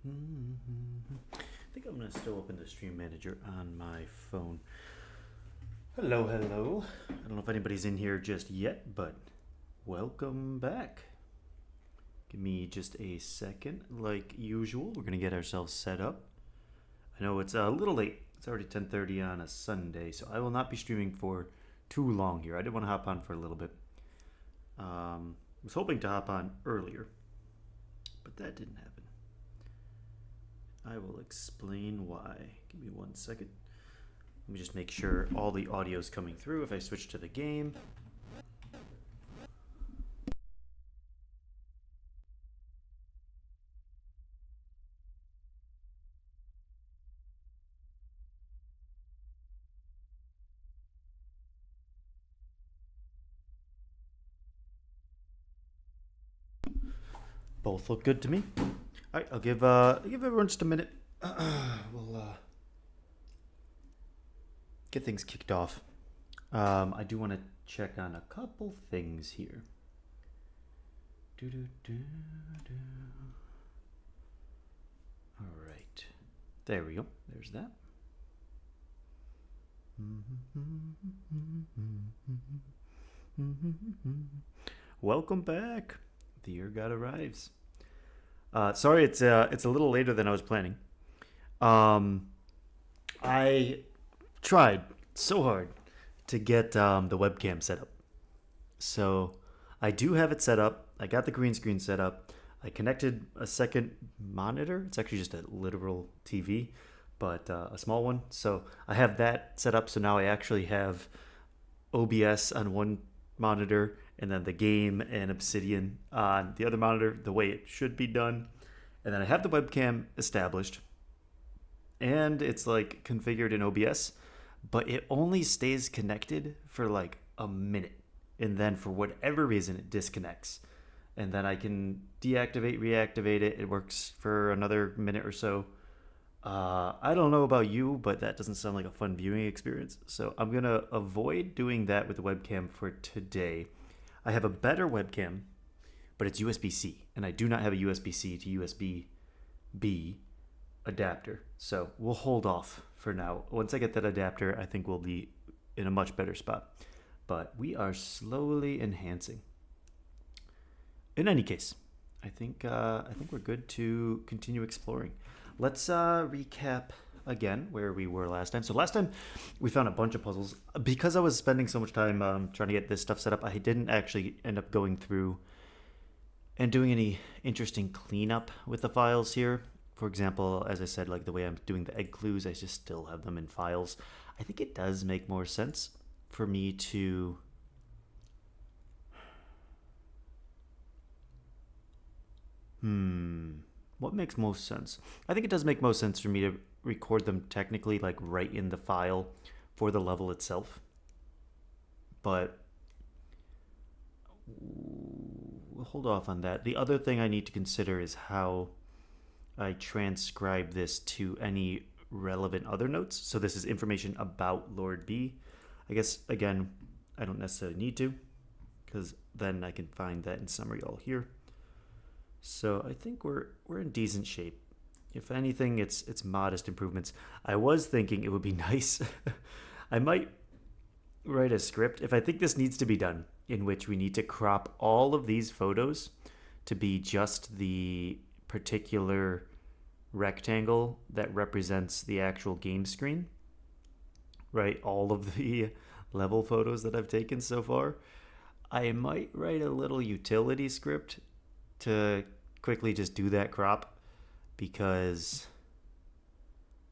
I think I'm going to still open the stream manager on my phone. Hello, hello. I don't know if anybody's in here just yet, but welcome back. Give me just a second. Like usual, we're going to get ourselves set up. I know it's a little late. It's already 10:30 on a Sunday, so I will not be streaming for too long here. I did want to hop on for a little bit. I was hoping to hop on earlier, but that didn't happen. I will explain why. Give me 1 second. Let me just make sure all the audio is coming through if I switch to the game. Both look good to me. All right, I'll give everyone just a minute. We'll get things kicked off. I do want to check on a couple things here. All right, there we go. There's that. Welcome back. The year god arrives. Sorry, it's a little later than I was planning. I tried so hard to get the webcam set up. So I do have it set up. I got the green screen set up. I connected a second monitor. It's actually just a literal TV, but a small one. So I have that set up. So now I actually have OBS on one monitor and then the game and Obsidian on the other monitor, the way it should be done. And then I have the webcam established and it's like configured in OBS, but it only stays connected for like a minute. And then for whatever reason, it disconnects. And then I can deactivate, reactivate it. It works for another minute or so. I don't know about you, but that doesn't sound like a fun viewing experience. So I'm going to avoid doing that with the webcam for today. I have a better webcam, but it's USB-C. And I do not have a USB-C to USB-B adapter. So we'll hold off for now. Once I get that adapter, I think we'll be in a much better spot. But we are slowly enhancing. In any case, I think we're good to continue exploring. Let's recap again where we were last time. So last time we found a bunch of puzzles. Because I was spending so much time trying to get this stuff set up, I didn't actually end up going through and doing any interesting cleanup with the files here. For example, as I said, like the way I'm doing the egg clues, I just still have them in files. I think it does make more sense for me to what makes most sense? I think it does make most sense for me to record them technically like right in the file for the level itself. But we'll hold off on that. The other thing I need to consider is how I transcribe this to any relevant other notes. So this is information about Lord B. I guess, again, I don't necessarily need to, because then I can find that in summary all here. So I think we're in decent shape. If anything, it's modest improvements. I was thinking it would be nice. I might write a script if I think this needs to be done, in which we need to crop all of these photos to be just the particular rectangle that represents the actual game screen. Right, all of the level photos that I've taken so far. I might write a little utility script to quickly just do that crop because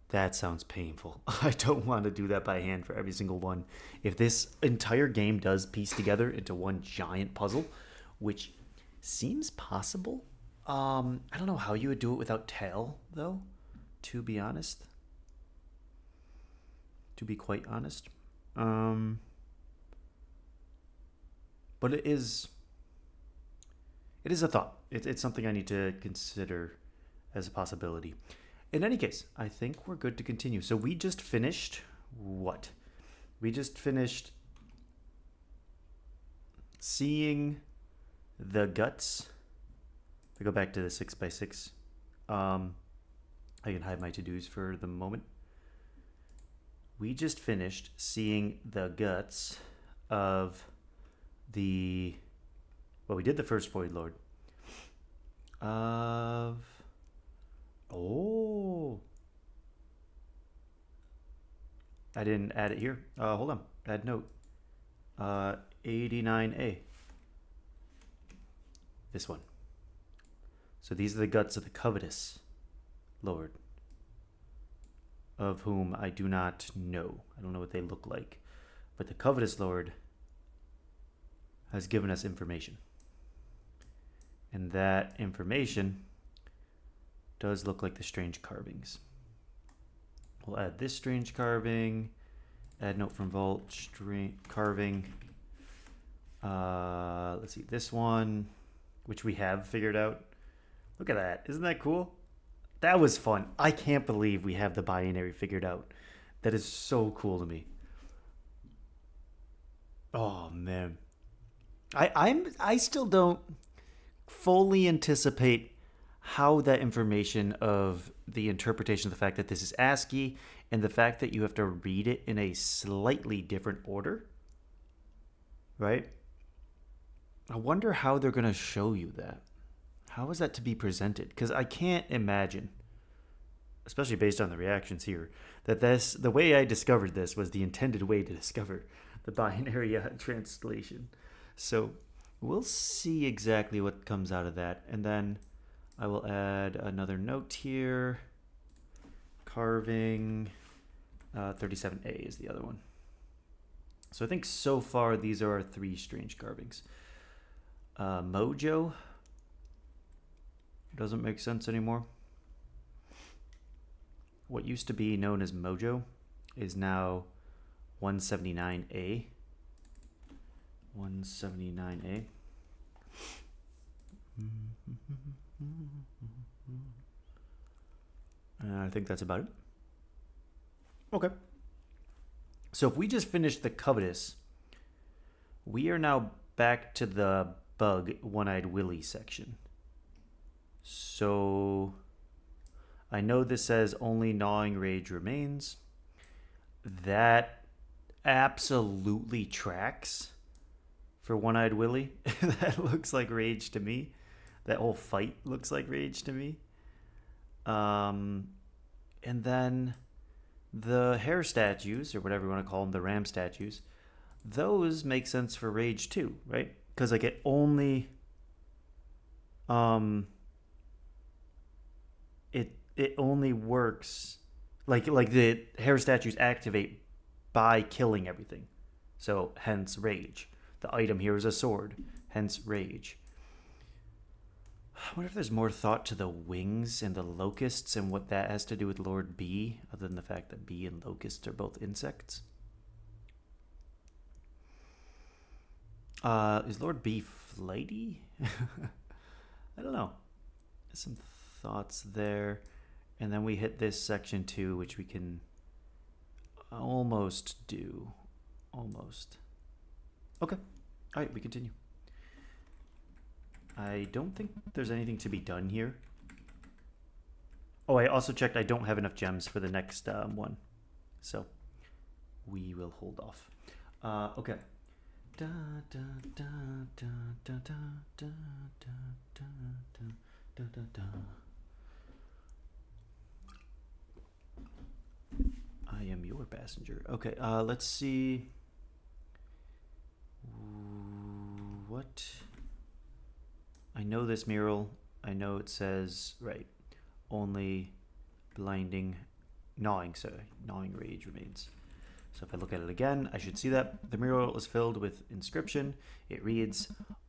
that sounds painful. I don't want to do that by hand for every single one. If this entire game does piece together into one giant puzzle, which seems possible, I don't know how you would do it without tail, though, to be honest. To be quite honest. But it is a thought. It's something I need to consider as a possibility. In any case, I think we're good to continue. So we just finished what? We just finished seeing the guts. If I go back to the 6x6, I can hide my to-dos for the moment. We just finished seeing the guts of the... Well, we did the first Void Lord. Oh. I didn't add it here. Hold on. Add note. 89A. This one. So these are the guts of the covetous Lord, of whom I do not know. I don't know what they look like. But the covetous Lord has given us information. And that information does look like the strange carvings. We'll add this strange carving. Add note from vault, strange carving. Let's see, this one, which we have figured out. Look at that. Isn't that cool? That was fun. I can't believe we have the binary figured out. That is so cool to me. Oh man. I still don't fully anticipate how that information of the interpretation of the fact that this is ASCII and the fact that you have to read it in a slightly different order, right? I wonder how they're going to show you that. How is that to be presented? Because I can't imagine, especially based on the reactions here, that the way I discovered this was the intended way to discover the binary translation. So we'll see exactly what comes out of that. And then I will add another note here. Carving 37A is the other one. So I think so far these are our 3 strange carvings. Mojo doesn't make sense anymore. What used to be known as Mojo is now 179A. 179A. I think that's about it. Okay. So if we just finished the covetous, we are now back to the bug One-Eyed Willy section. So I know this says only gnawing rage remains. That absolutely tracks for One-Eyed Willy. That looks like rage to me. That whole fight looks like rage to me. And then the hare statues, or whatever you want to call them, the ram statues, those make sense for rage too, right? Because like it only it only works like the hare statues activate by killing everything. So hence rage. The item here is a sword, hence rage. I wonder if there's more thought to the wings and the locusts and what that has to do with Lord B, other than the fact that bee and locusts are both insects. Is Lord B flighty? I don't know. Some thoughts there. And then we hit this section 2, which we can almost do. Almost. Okay. All right, we continue. I don't think there's anything to be done here. Oh, I also checked I don't have enough gems for the next one. So we will hold off. Okay. Da, da, da, da, da, da, da, da, da, da, da, da. I am your passenger. Okay, let's see. What? I know this mural. I know it says, right, only gnawing rage remains. So if I look at it again, I should see that. The mural is filled with inscription. It reads,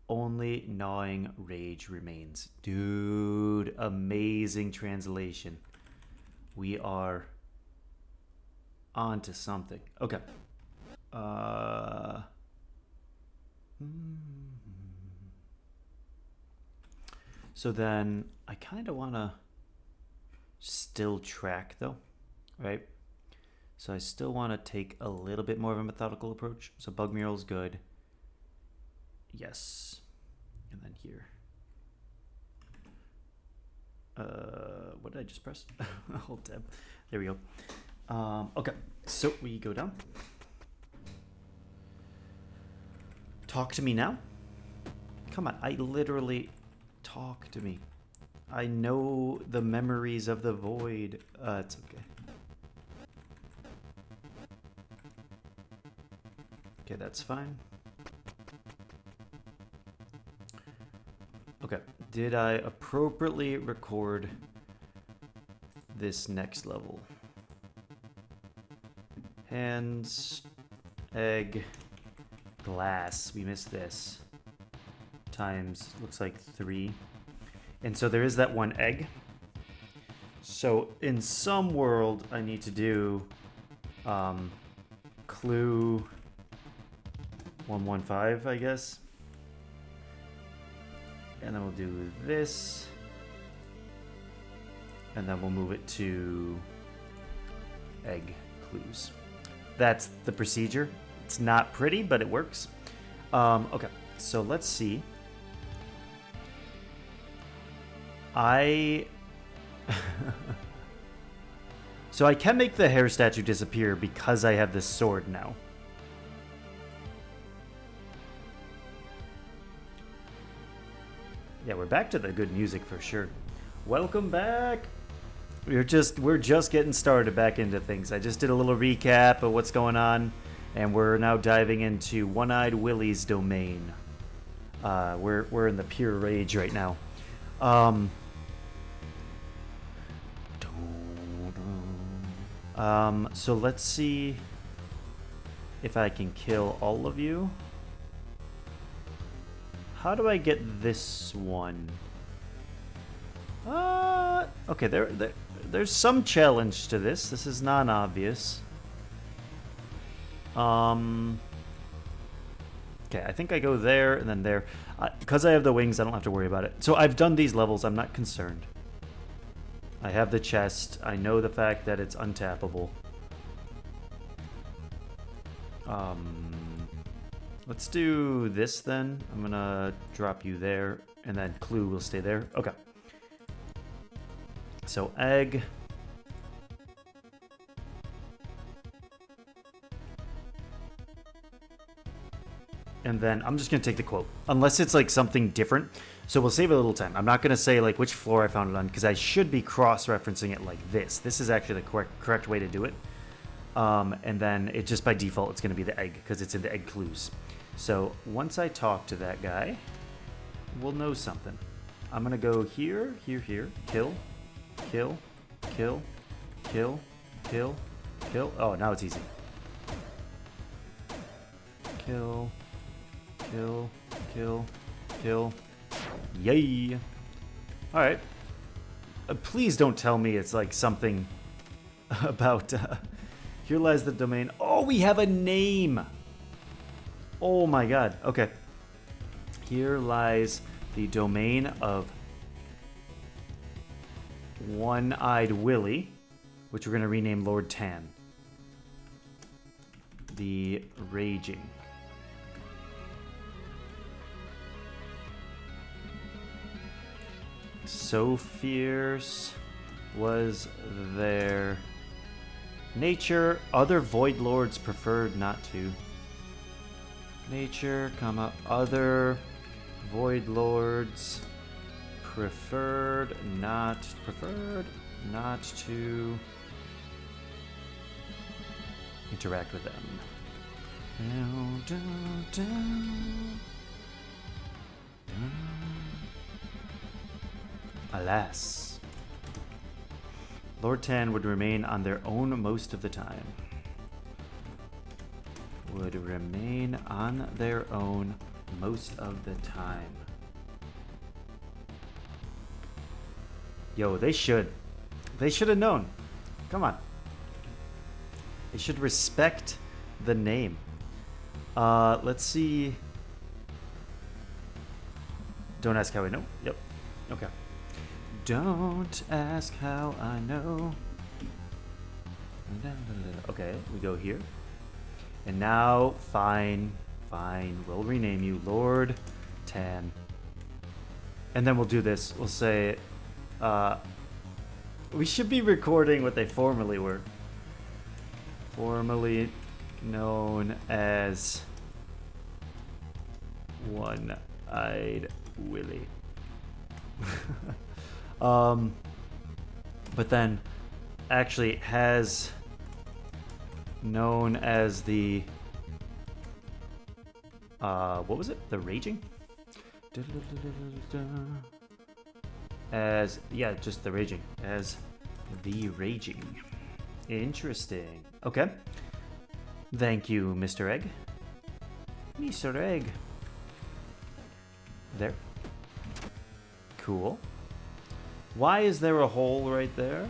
only gnawing rage remains. Dude, amazing translation. We are on to something. Okay. So then I kind of want to still track though, right? So I still want to take a little bit more of a methodical approach. So bug mural is good. Yes. And then here. What did I just press? Hold tab. There we go. Okay, so we go down. Talk to me now? Come on, I literally... Talk to me. I know the memories of the void. It's okay. Okay, that's fine. Okay, did I appropriately record this next level? Hands, egg, glass. We missed this. Times, looks like 3. And so there is that one egg. So in some world, I need to do clue 115, I guess. And then we'll do this. And then we'll move it to egg clues. That's the procedure. It's not pretty, but it works. Okay, so let's see. So I can make the hair statue disappear because I have this sword now. Yeah, we're back to the good music for sure. Welcome back. We're just getting started back into things. I just did a little recap of what's going on, and we're now diving into One-Eyed Willie's domain. We're in the pure rage right now. So let's see if I can kill all of you. How do I get this one? Okay, there's some challenge to this. This is non-obvious. Okay, I think I go there and then there. Because I have the wings, I don't have to worry about it. So I've done these levels. I'm not concerned. I have the chest. I know the fact that it's untappable. Let's do this then. I'm gonna drop you there, and then clue will stay there. Okay. So egg. And then I'm just gonna take the quote, unless it's like something different. So we'll save a little time. I'm not gonna say like which floor I found it on, because I should be cross-referencing it like this. This is actually the correct way to do it. And then it just by default it's gonna be the egg because it's in the egg clues. So once I talk to that guy, we'll know something. I'm gonna go here, here, here, kill, kill, kill, kill, kill, kill. Oh, now it's easy. Kill, kill, kill, kill. Yay! Alright. Please don't tell me it's like something about... here lies the domain. Oh, we have a name! Oh my god. Okay. Here lies the domain of One-Eyed Willie, which we're going to rename Lord Tan. The Raging. So fierce was their nature. Other Void Lords preferred not to. Nature, comma, other Void Lords preferred not to interact with them. Alas, Lord Tan would remain on their own most of the time. Would remain on their own most of the time. Yo, they should have known. Come on. They should respect the name. Let's see. Don't ask how I know. Yep. Okay. Don't ask how I know. Okay, we go here. And now, fine, we'll rename you Lord Tan. And then we'll do this. We'll say, We should be recording what they formerly were. Formerly known as One-Eyed Willie. But then actually has known as the what was it? The Raging? As just the Raging. As the Raging. Interesting. Okay. Thank you, Mr. Egg. Mr. Egg. There. Cool. Why is there a hole right there?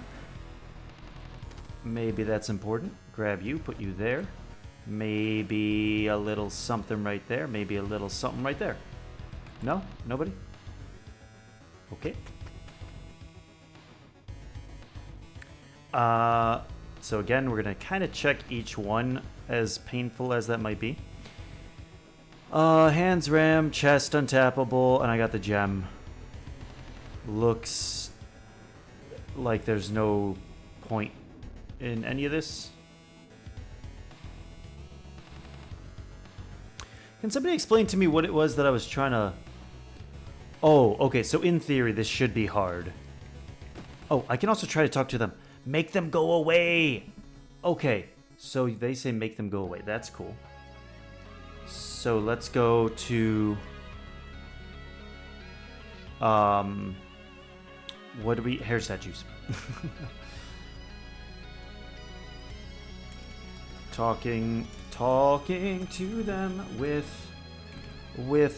Maybe that's important. Grab you, put you there. Maybe a little something right there. Maybe a little something right there. No? Nobody? Okay. So again, we're going to kind of check each one, as painful as that might be. Hands ram, chest untappable, and I got the gem. Looks like there's no point in any of this. Can somebody explain to me what it was that I was trying to... Oh, okay, so in theory, this should be hard. Oh, I can also try to talk to them. Make them go away! Okay, so they say make them go away. That's cool. So let's go to... What do we... Hair statues. Talking to them with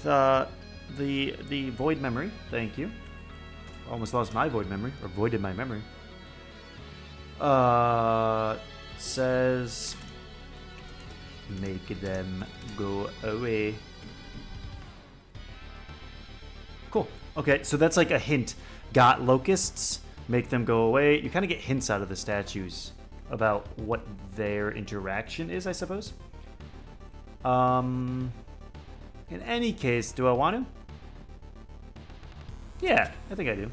the void memory. Thank you. Almost lost my void memory, or voided my memory. Says make them go away. Cool. Okay, so that's like a hint. Got locusts, make them go away. You kind of get hints out of the statues about what their interaction is, I suppose. In any case, do I want to? Yeah, I think I do.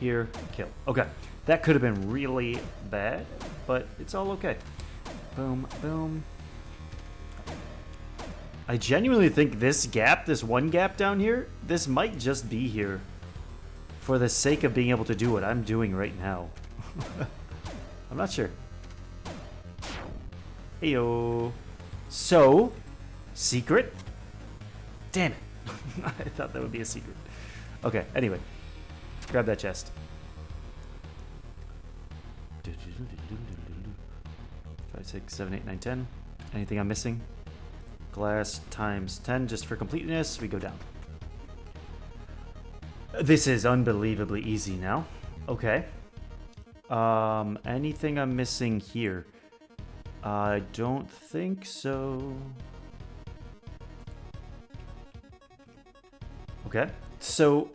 Here, kill. Okay, that could have been really bad, but it's all okay. Boom, boom. I genuinely think this gap, this one gap down here, this might just be here for the sake of being able to do what I'm doing right now. I'm not sure. Heyo. So, secret? Damn it. I thought that would be a secret. Okay, anyway. Grab that chest. 5, 6, 7, 8, 9, 10. Anything I'm missing? Glass times 10 just for completeness. We go down. This is unbelievably easy now. Okay. Anything I'm missing here? I don't think so. Okay. So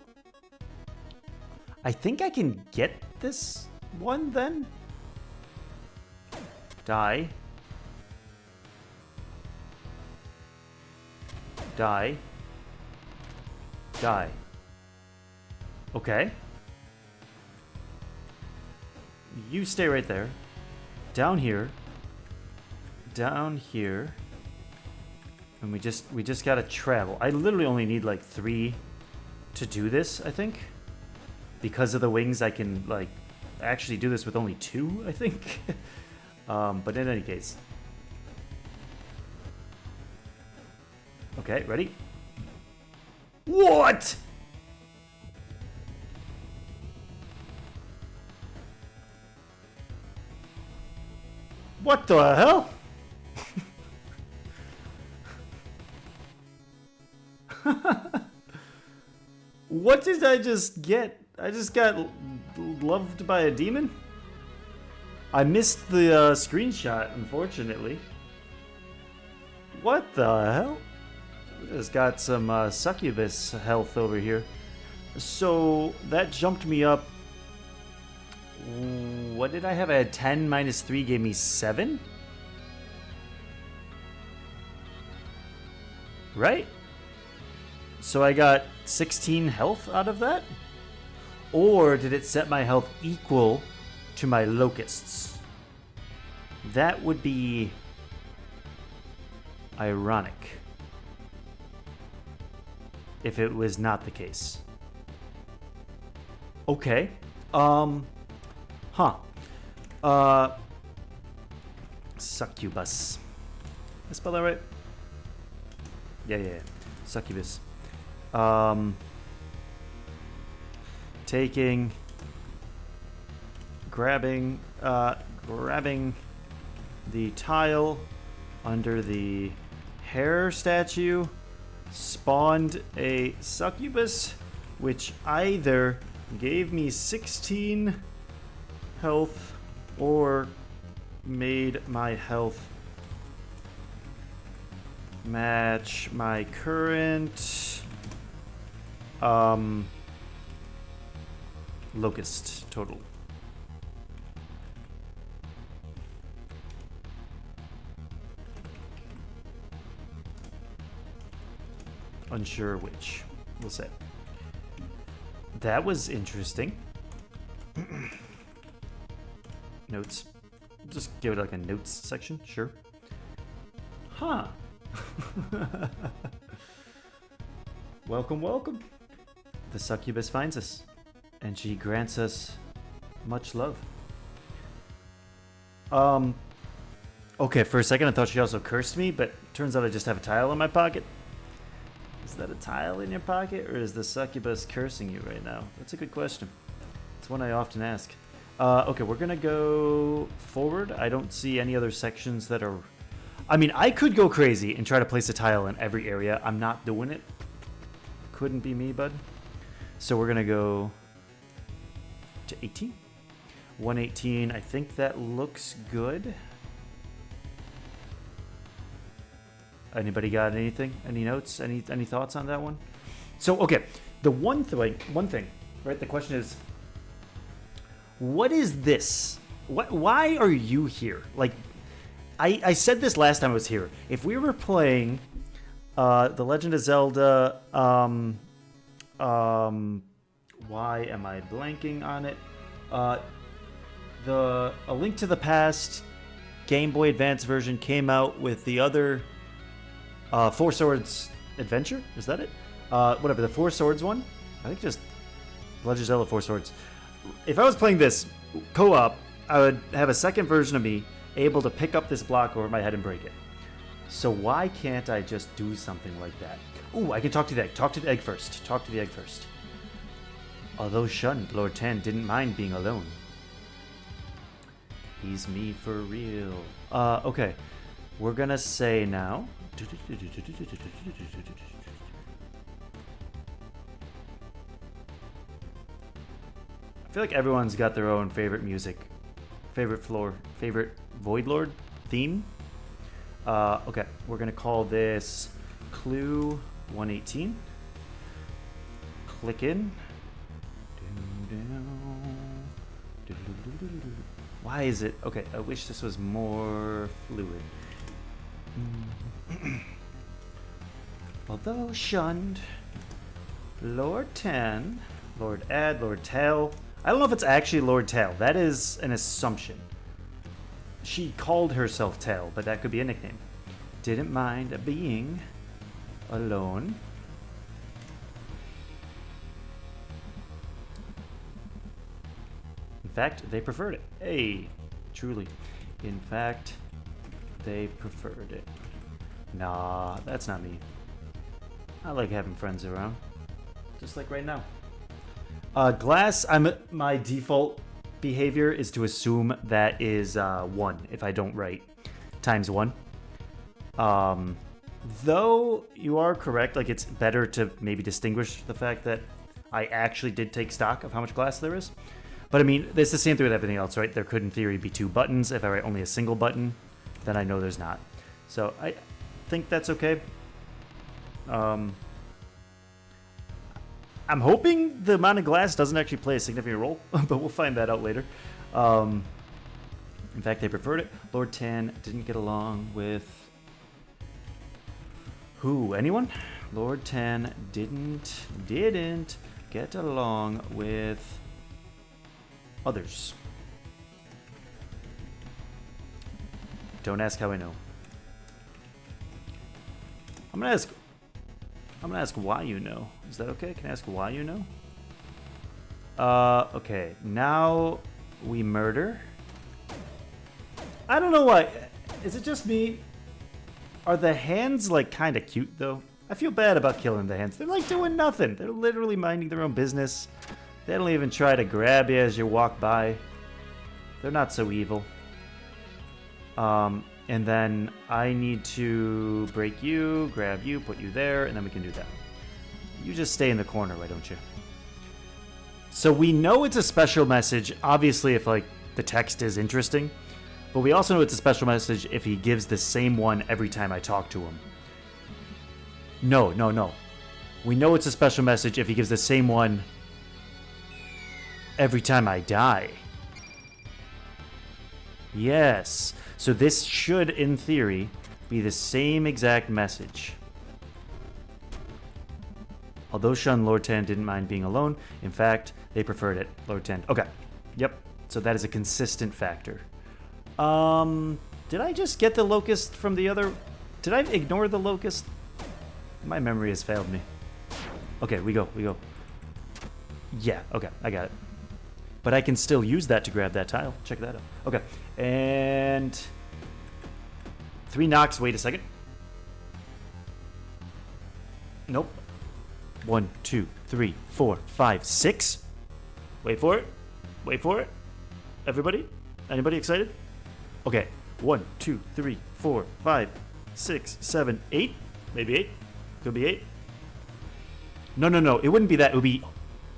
I think I can get this one then. Die. Die. Die. Okay. You stay right there. Down here. Down here. And we just gotta travel. I literally only need like 3 to do this, I think. Because of the wings, I can like actually do this with only 2, I think. But in any case. Okay, ready? What? What the hell? What did I just get? I just got loved by a demon? I missed the screenshot, unfortunately. What the hell? Just got some succubus health over here. So that jumped me up. What did I have? I had 10 minus 3 gave me 7? Right? So I got 16 health out of that? Or did it set my health equal to my locusts? That would be ironic if it was not the case. Okay. Succubus. Did I spell that right? Yeah. Succubus. Grabbing the tile under the hair statue, spawned a succubus, which either gave me 16 health or made my health match my current locust total. Unsure which. We'll say. That was interesting. Notes. Just give it like a notes section, sure. Huh. Welcome. The succubus finds us, and she grants us much love. Okay, for a second I thought she also cursed me, but turns out I just have a tile in my pocket. Is that a tile in your pocket, or is the succubus cursing you right now? That's a good question. It's one I often ask. Okay, we're gonna go forward. I don't see any other sections that are... I mean, I could go crazy and try to place a tile in every area. I'm not doing it. Couldn't be me, bud. So we're gonna go to 18. 118, I think that looks good. Anybody got anything? Any notes? Any thoughts on that one? So, okay, the one thing, right? The question is, what is this? Why are you here? Like, I said this last time I was here. If we were playing The Legend of Zelda, why am I blanking on it? A Link to the Past Game Boy Advance version came out with the other Four Swords Adventure? Is that it? Whatever, the Four Swords one? I think just Legend of Zelda Four Swords. If I was playing this co-op, I would have a second version of me able to pick up this block over my head and break it. So why can't I just do something like that? Ooh, I can talk to the egg. Talk to the egg first. Talk to the egg first. Although shunned, Lord Tan didn't mind being alone. He's me for real. Okay. We're gonna say now... I feel like everyone's got their own favorite music. Favorite Void Lord theme. Okay, we're gonna call this Clue 118. Click in. Why is it? Okay, I wish this was more fluid. Although shunned, Lord Tan, Lord Ad, Lord Tal. I don't know if it's actually Lord Tal. That is an assumption. She called herself Tal, but that could be a nickname. Didn't mind being alone. In fact, they preferred it. Hey, truly. In fact, they preferred it. Nah, that's not me. I like having friends around. Just like right now. Glass, my default behavior is to assume that is 1 if I don't write times 1. Though you are correct, like it's better to maybe distinguish the fact that I actually did take stock of how much glass there is. But I mean, it's the same thing with everything else, right? There could in theory be 2 buttons. If I write only a single button, then I know there's not. So I think that's okay. I'm hoping the amount of glass doesn't actually play a significant role, but we'll find that out later. In fact, they preferred it. Lord Tan didn't get along with Who? Anyone? Lord Tan didn't get along with others. Don't ask how I know. I'm gonna ask why you know. Is that okay? Can I ask why you know? Okay. Now we murder. I don't know why. Is it just me? Are the hands like kind of cute though? I feel bad about killing the hands. They're like doing nothing. They're literally minding their own business. They don't even try to grab you as you walk by. They're not so evil. And then I need to break you, grab you, put you there, and then we can do that. You just stay in the corner, why don't you? So we know it's a special message, obviously, if like the text is interesting. But we also know it's a special message if he gives the same one every time I talk to him. No. We know it's a special message if he gives the same one every time I die. Yes. So this should, in theory, be the same exact message. Although Shun, Lord Tan didn't mind being alone. In fact, they preferred it. Lord Tan. Okay. Yep. So that is a consistent factor. Did I just get the locust from the other... Did I ignore the locust? My memory has failed me. Okay, we go. Yeah, okay, I got it. But I can still use that to grab that tile. Check that out. Okay, and... 3 knocks, wait a second. Nope. 1, 2, 3, 4, 5, 6. Wait for it. Everybody? Anybody excited? Okay, 1, 2, 3, 4, 5, 6, 7, 8. Maybe 8. Could be 8. No. It wouldn't be that. It would be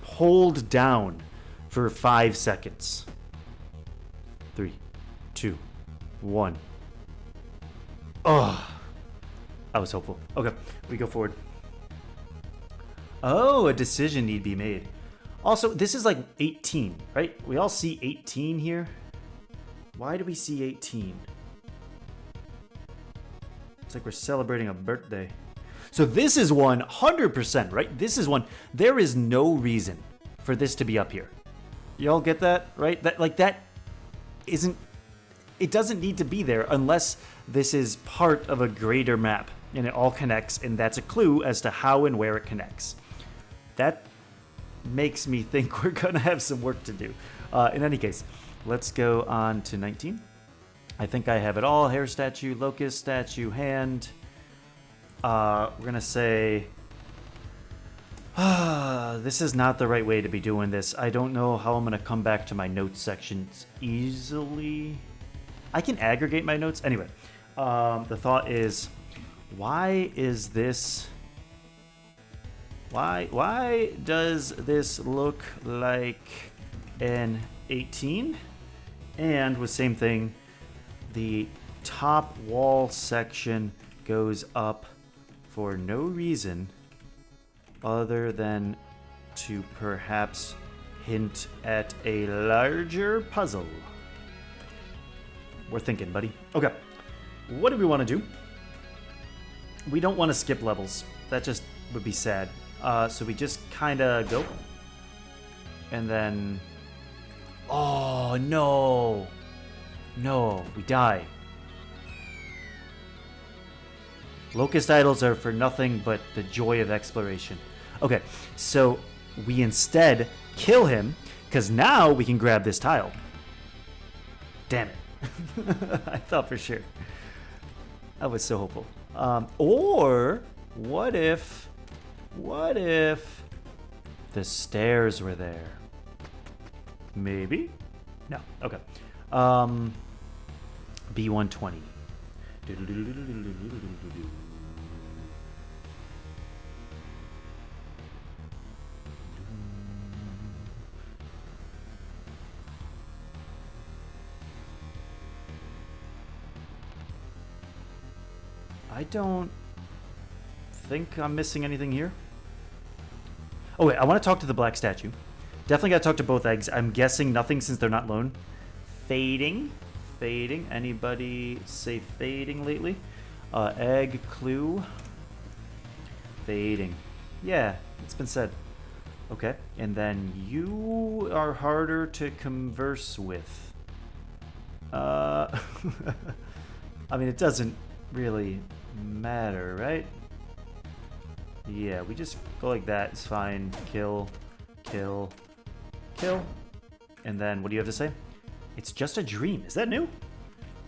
hold down for 5 seconds. 3, 2, 1. Oh, I was hopeful. Okay, we go forward. Oh, a decision need be made. Also, this is like 18, right? We all see 18 here. Why do we see 18? It's like we're celebrating a birthday. So this is 100%, right? This is one. There is no reason for this to be up here. Y'all get that, right? That isn't... It doesn't need to be there unless this is part of a greater map and it all connects, and that's a clue as to how and where it connects. That makes me think we're going to have some work to do. In any case, let's go on to 19. I think I have it all. Hair statue, locust statue, hand. We're going to say... this is not the right way to be doing this. I don't know how I'm going to come back to my notes sections easily. I can aggregate my notes. Anyway, the thought is, why is this... Why does this look like an 18? And with same thing, the top wall section goes up for no reason other than to perhaps hint at a larger puzzle. We're thinking, buddy. Okay, what do we want to do? We don't want to skip levels. That just would be sad. So we just kind of go. And then... Oh, no. No, we die. Locust idols are for nothing but the joy of exploration. Okay, so we instead kill him, because now we can grab this tile. Damn it. I thought for sure. I was so hopeful. Or what if the stairs were there? Maybe? No. Okay. B120. I don't think I'm missing anything here. Oh wait, I want to talk to the black statue. Definitely got to talk to both eggs. I'm guessing nothing since they're not lone. Fading. Anybody say fading lately? Egg clue. Fading. Yeah, it's been said. Okay, and then you are harder to converse with. I mean, it doesn't really matter, right? Yeah, we just go like that. It's fine. Kill, kill, kill. And then, what do you have to say? It's just a dream. Is that new?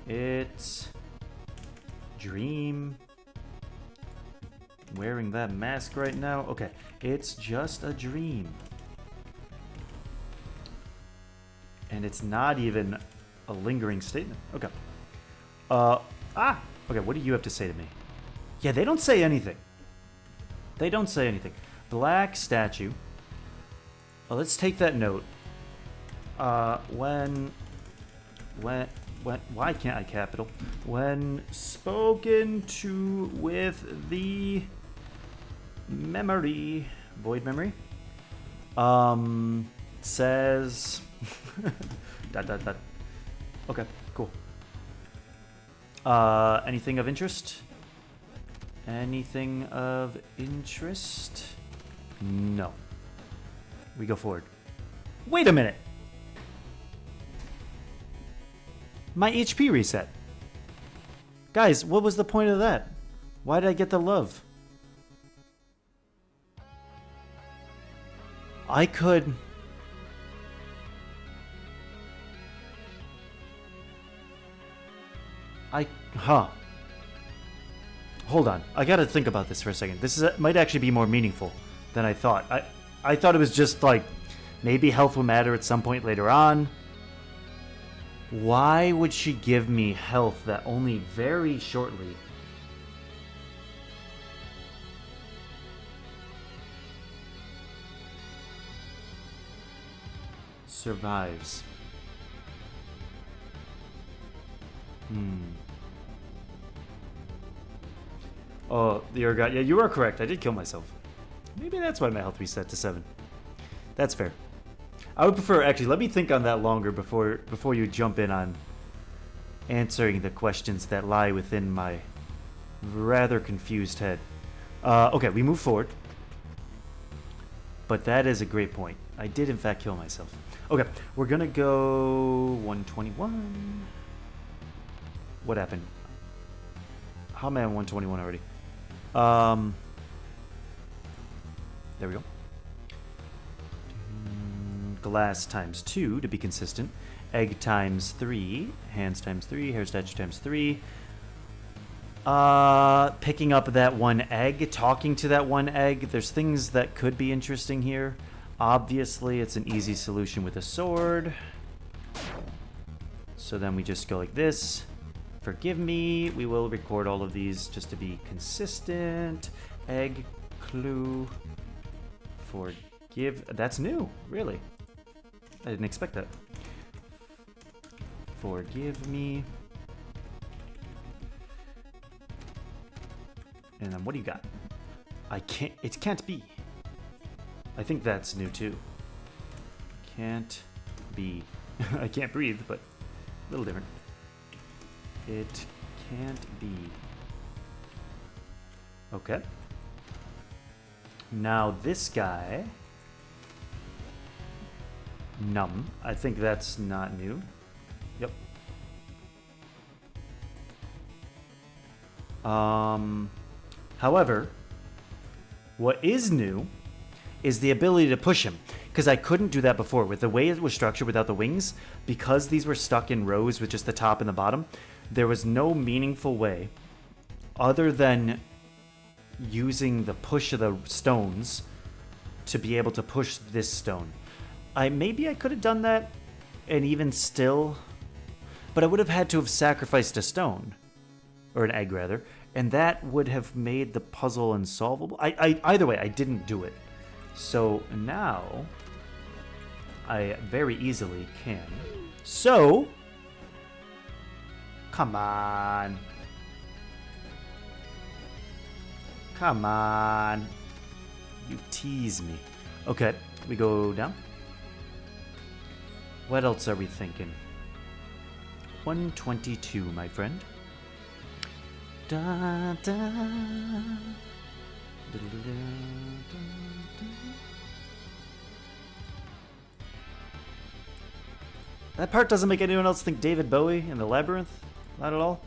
It's... dream. Wearing that mask right now? Okay. It's just a dream. And it's not even a lingering statement. Okay. Okay, what do you have to say to me? Yeah, they don't say anything. They don't say anything. Black statue. Well, let's take that note. When, why can't I capital? When spoken to with the memory, void memory, says, ... Okay, cool. Anything of interest? Anything of interest? No. We go forward. Wait a minute! My HP reset. Guys, what was the point of that? Why did I get the love? I could... Hold on. I gotta think about this for a second. This might actually be more meaningful than I thought. I thought it was just like, maybe health will matter at some point later on. Why would she give me health that only very shortly... survives? Oh, the guy. Yeah, you are correct. I did kill myself. Maybe that's why my health reset to 7. That's fair. I would prefer... Actually, let me think on that longer before you jump in on answering the questions that lie within my rather confused head. Okay, we move forward. But that is a great point. I did, in fact, kill myself. Okay, we're going to go 121. What happened? How am I on 121 already? There we go. Glass times 2 to be consistent. Egg times 3. Hands times 3. Hair statue times 3. Picking up that one egg. Talking to that one egg. There's things that could be interesting here. Obviously, it's an easy solution with a sword. So then we just go like this. Forgive me. We will record all of these just to be consistent. Egg, clue, forgive. That's new, really. I didn't expect that. Forgive me. And then what do you got? I can't. It can't be. I think that's new too. Can't be. I can't breathe, but a little different. It can't be. Okay. Now this guy. Numb. I think that's not new. Yep. However, what is new is the ability to push him. Because I couldn't do that before. With the way it was structured without the wings, because these were stuck in rows with just the top and the bottom, there was no meaningful way other than using the push of the stones to be able to push this stone. Maybe I could have done that and even still, but I would have had to have sacrificed a stone, or an egg rather, and that would have made the puzzle unsolvable. Either way, I didn't do it. So now I very easily can. So come on. Come on. You tease me. Okay, we go down. What else are we thinking? 122, my friend. Da, da. That part doesn't make anyone else think David Bowie in the Labyrinth. Not at all.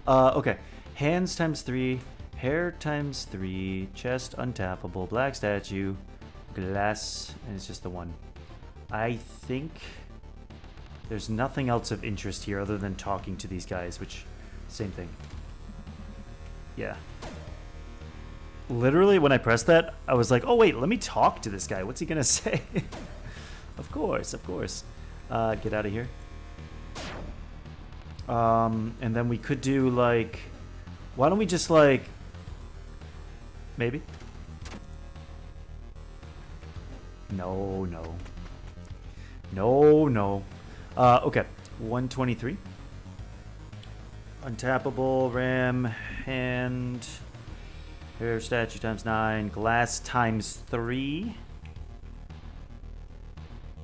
Okay. Hands times 3. Hair times 3. Chest untappable. Black statue. Glass. And it's just the one. I think there's nothing else of interest here other than talking to these guys, which, same thing. Yeah. Literally, when I pressed that, I was like, oh, wait, let me talk to this guy. What's he going to say? Of course, of course. Get out of here. And then we could do, like... Why don't we just, like... Maybe? No, no. No, no. Okay. 123. Untappable, ram, hand... Hair statue times 9. Glass times 3.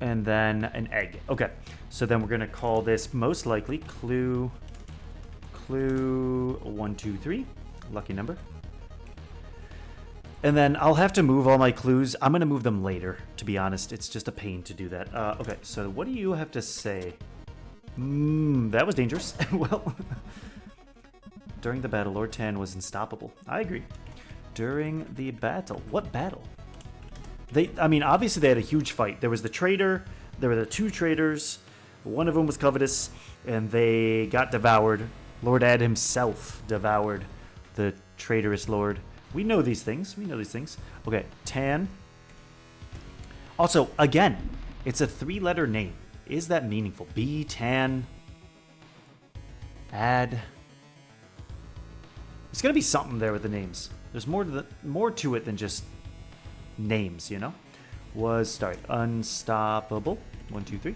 And then an egg. Okay. So then we're going to call this most likely clue 123. Lucky number. And then I'll have to move all my clues. I'm going to move them later, to be honest. It's just a pain to do that. Okay, so what do you have to say? That was dangerous. Well, during the battle, Lord Tan was unstoppable. I agree. During the battle. What battle? I mean, obviously they had a huge fight. There was the traitor. There were the 2 traitors. One of them was covetous, and they got devoured. Lord Ad himself devoured the traitorous lord. We know these things. We know these things. Okay, Tan. Also, again, it's a 3-letter name. Is that meaningful? B, Tan, Ad. It's gonna be something there with the names. There's more to it than just names, you know? Unstoppable. 1, 2, 3.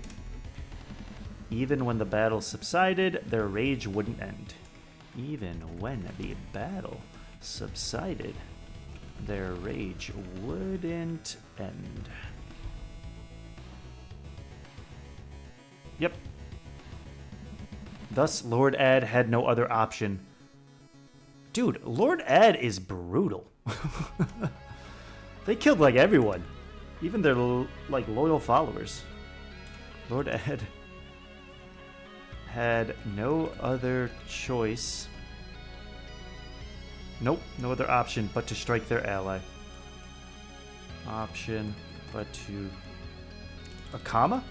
Even when the battle subsided, their rage wouldn't end. Even when the battle subsided, their rage wouldn't end. Yep. Thus, Lord Ad had no other option. Dude, Lord Ad is brutal. They killed, like, everyone. Even their, like, loyal followers. Lord Ad had no other choice. Nope, no other option but to strike their ally. Option but to... A comma?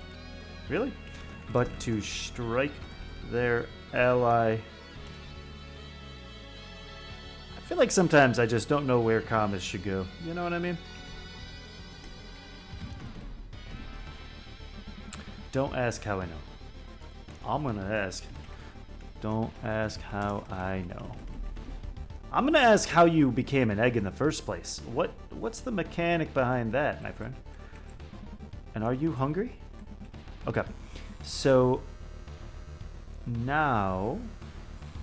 Really? But to strike their ally. I feel like sometimes I just don't know where commas should go. You know what I mean? Don't ask how I know. I'm gonna ask. Don't ask how I know. I'm gonna ask how you became an egg in the first place. What's the mechanic behind that, my friend? And are you hungry? Okay. So now,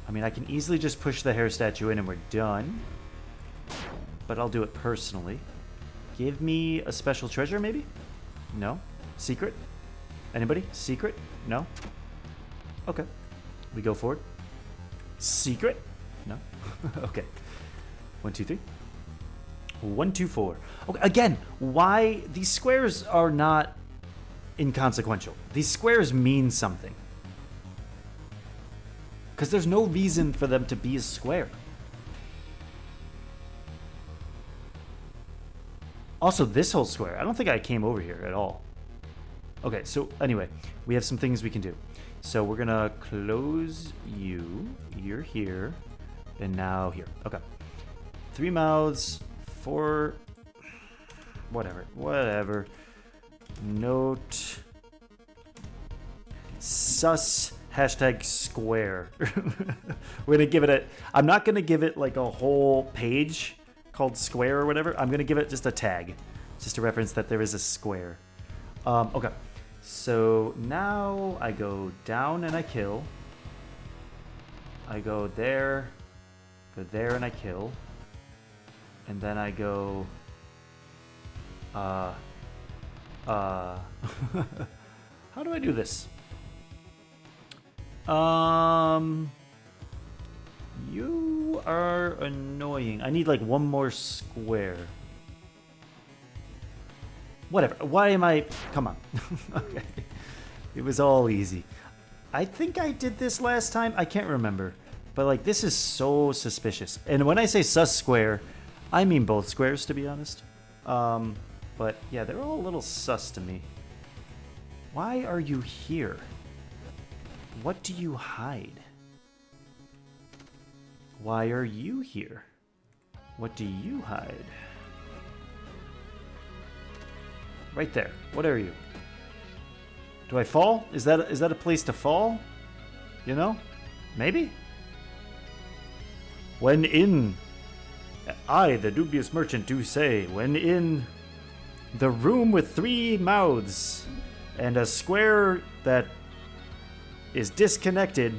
I mean, I can easily just push the hair statue in and we're done. But I'll do it personally. Give me a special treasure, maybe? No? Secret? Anybody? Secret? No? Okay. We go forward. Secret? No? Okay. 1, 2, 3. 1, 2, 4. Okay, again, why these squares are not inconsequential. These squares mean something. Because there's no reason for them to be a square. Also, this whole square. I don't think I came over here at all. Okay, so anyway, we have some things we can do. So we're gonna close you. You're here. And now here. Okay. 3 mouths. 4... Whatever. Note. Sus. Hashtag square. We're gonna give it a... I'm not gonna give it like a whole page called square or whatever. I'm gonna give it just a tag. Just to reference that there is a square. Okay. So now I go down and I kill. I go there and I kill. And then I go... How do I do this? You are annoying. I need like one more square. Whatever. Why am I... Come on. Okay. It was all easy. I think I did this last time. I can't remember. But like, this is so suspicious. And when I say sus square, I mean both squares, to be honest. But yeah, they're all a little sus to me. Why are you here? What do you hide? Why are you here? What do you hide? Right there. What are you? Do I fall? Is that a place to fall? You know? Maybe? When in... I, the dubious merchant, do say, when in the room with 3 mouths and a square that is disconnected,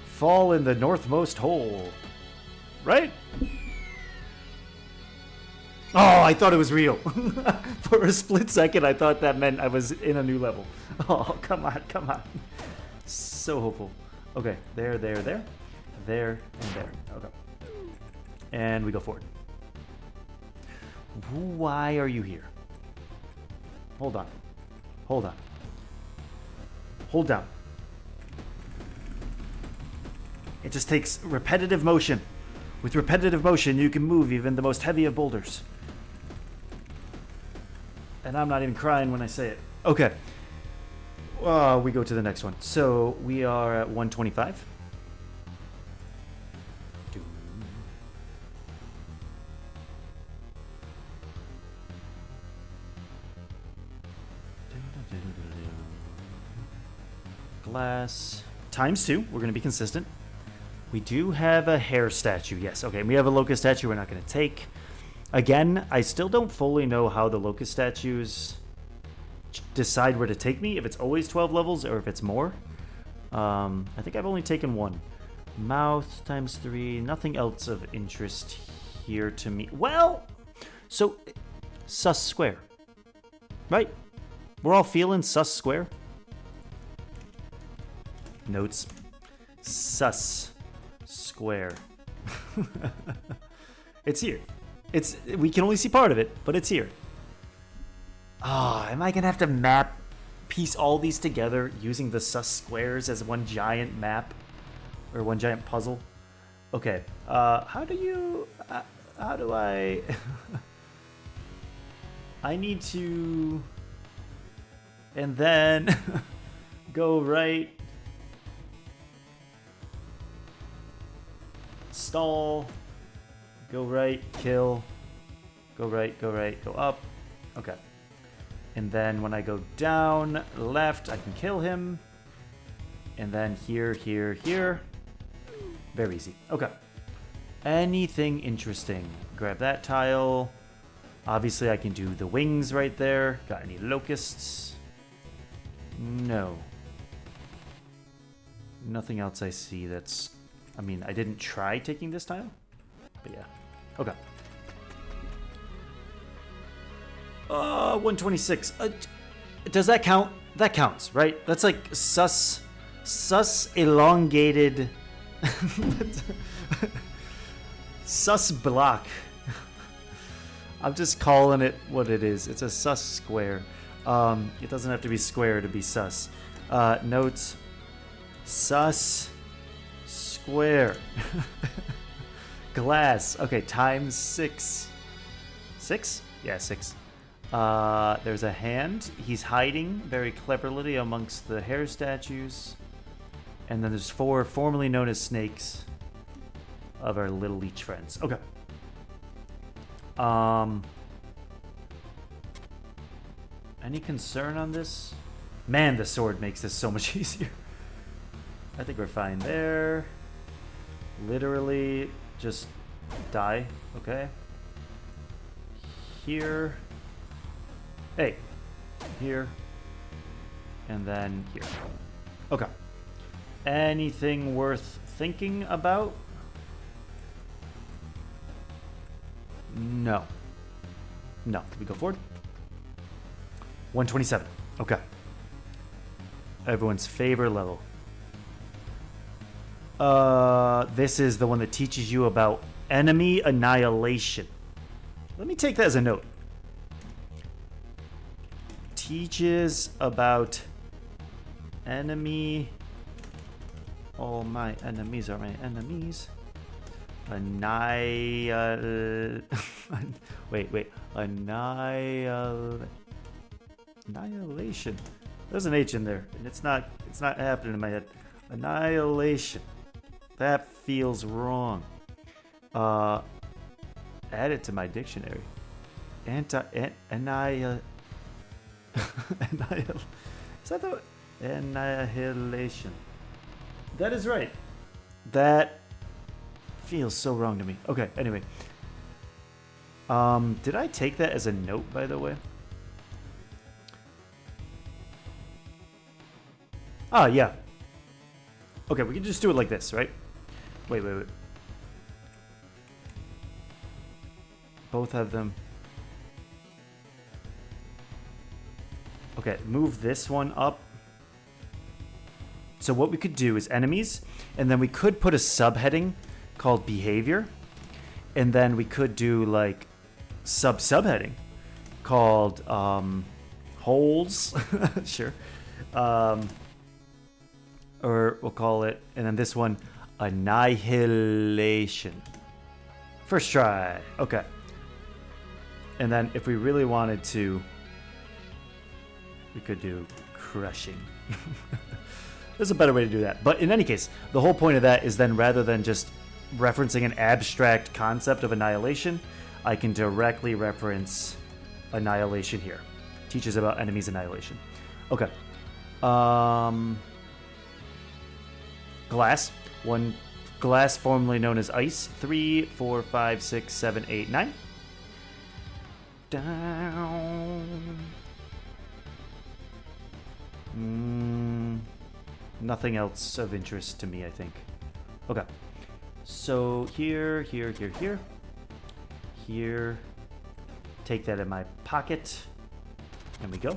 fall in the northmost hole. Right? Oh, I thought it was real. For a split second, I thought that meant I was in a new level. Oh, come on, come on. So hopeful. Okay, there, and there. Okay. And we go forward. Why are you here? Hold on. Hold on. Hold down. It just takes repetitive motion. With repetitive motion, you can move even the most heavy of boulders. And I'm not even crying when I say it. Okay. We go to the next one. So we are at 125. Glass times 2. We're going to be consistent. We do have a hair statue. Yes. Okay. We have a locust statue we're not going to take. Again, I still don't fully know how the locust statues decide where to take me. If it's always 12 levels or if it's more. I think I've only taken 1. Mouth times 3. Nothing else of interest here to me. Well, so sus square. Right? We're all feeling sus square. Notes. Sus square. It's here. We can only see part of it, but it's here. Am I gonna have to piece all these together using the sus squares as one giant map or one giant puzzle? Okay. How do I? I need to, and then go right. Stall, go right, kill, go right, go up. Okay. And then when I go down left, I can kill him. And then here. Very easy. Okay. Anything interesting? Grab that tile. Obviously, I can do the wings right there. Got any locusts? No. Nothing else I see that's... I mean, I didn't try taking this tile, but yeah. Okay. 126. Does that count? That counts, right? That's like sus elongated, sus block. I'm just calling it what it is. It's a sus square. It doesn't have to be square to be sus. Notes. Sus square. Glass. Okay, times 6. 6? Yeah, 6. There's a hand. He's hiding very cleverly amongst the hair statues. And then there's 4 formerly known as snakes of our little leech friends. Okay. Any concern on this? Man, the sword makes this so much easier. I think we're fine there. Literally just die. Okay. Here. Hey. Here. And then here. Okay. Anything worth thinking about? No. No. We go forward. 127. Okay. Everyone's favorite level. This is the one that teaches you about enemy annihilation. Let me take that as a note. Teaches about enemy. All my enemies are my enemies. Wait. Annihilation. There's an H in there, and it's not happening in my head. Annihilation. That feels wrong. Add it to my dictionary. Annihilation. Is that the annihilation? That is right. That feels so wrong to me. Okay, anyway. Did I take that as a note, by the way? Ah, yeah. Okay, we can just do it like this, right? Wait. Both have them. Okay, move this one up. So what we could do is enemies, and then we could put a subheading called behavior, and then we could do like subheading called holes. Sure. Or we'll call it, and then this one, annihilation. First try. Okay. And then if we really wanted to, we could do crushing. There's a better way to do that. But in any case, the whole point of that is then rather than just referencing an abstract concept of annihilation, I can directly reference annihilation here. Teaches about enemies annihilation. Okay. Glass. One glass formerly known as ice. 3, 4, 5, 6, 7, 8, 9. Down. Nothing else of interest to me, I think. Okay. So here. Here. Take that in my pocket. And we go.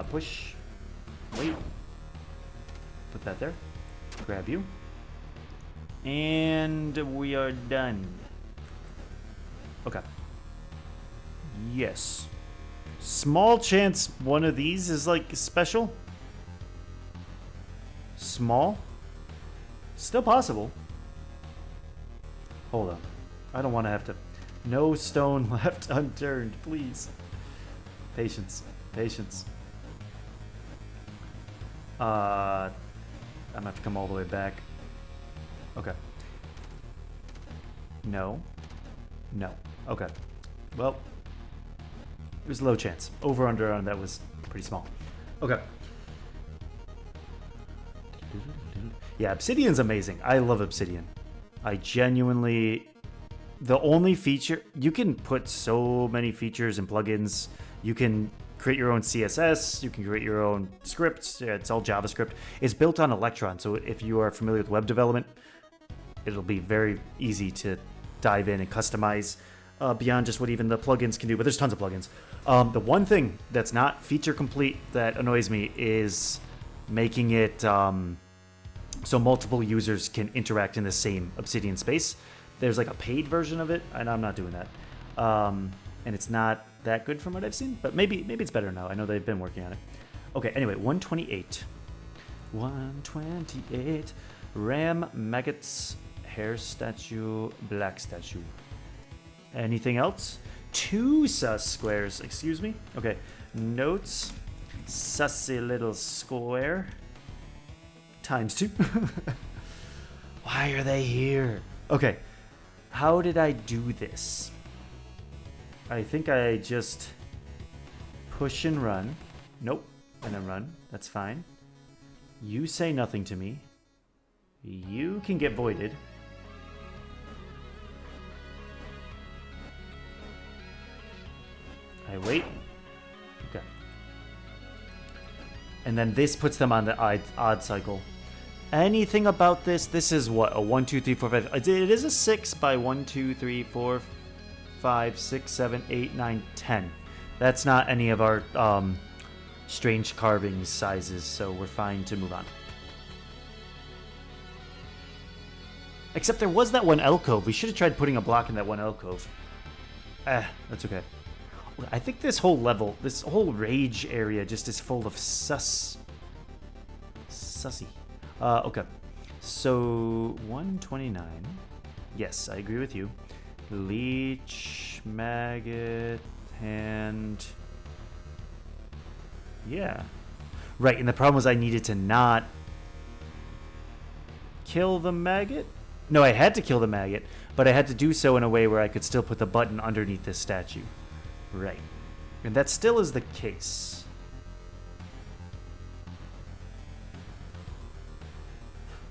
Push. Wait. Put that there. Grab you. And we are done. Okay. Yes. Small chance one of these is like special. Small. Still possible. Hold on. I don't want to have to. No stone left unturned, please. Patience. I'm gonna have to come all the way back. Okay. No. Okay. Well, it was low chance. Over under on that was pretty small. Okay. Yeah, Obsidian's amazing. I love Obsidian. I genuinely... The only feature... You can put so many features and plugins. You can create your own CSS. You can create your own scripts. Yeah, it's all JavaScript. It's built on Electron, so if you are familiar with web development, it'll be very easy to dive in and customize beyond just what even the plugins can do. But there's tons of plugins. The one thing that's not feature complete that annoys me is making it so multiple users can interact in the same Obsidian space. There's like a paid version of it, and I'm not doing that. And it's not that good from what I've seen, but maybe it's better now. I know they've been working on it. Okay, anyway, 128. 128. Ram Maggots, hair statue, black statue. Anything else? 2 sus squares, excuse me. Okay, notes, sussy little square, times 2. Why are they here? Okay, how did I do this? I think I just push and run. Nope, and then run. That's fine. You say nothing to me. You can get voided. I wait. Okay. And then this puts them on the odd cycle. Anything about this? This is what? A 1, 2, 3, 4, 5. It is a 6 by 1, 2, 3, 4, 5, 6, 7, 8, 9, 10. That's not any of our strange carving sizes, so we're fine to move on. Except there was that one alcove. We should have tried putting a block in that one alcove. That's okay. I think this whole level, this whole rage area just is full of sussy. Okay. So, 129. Yes, I agree with you. Leech, maggot, hand. Yeah. Right, and the problem was I needed to not kill the maggot? No, I had to kill the maggot, but I had to do so in a way where I could still put the button underneath this statue. Right. And that still is the case.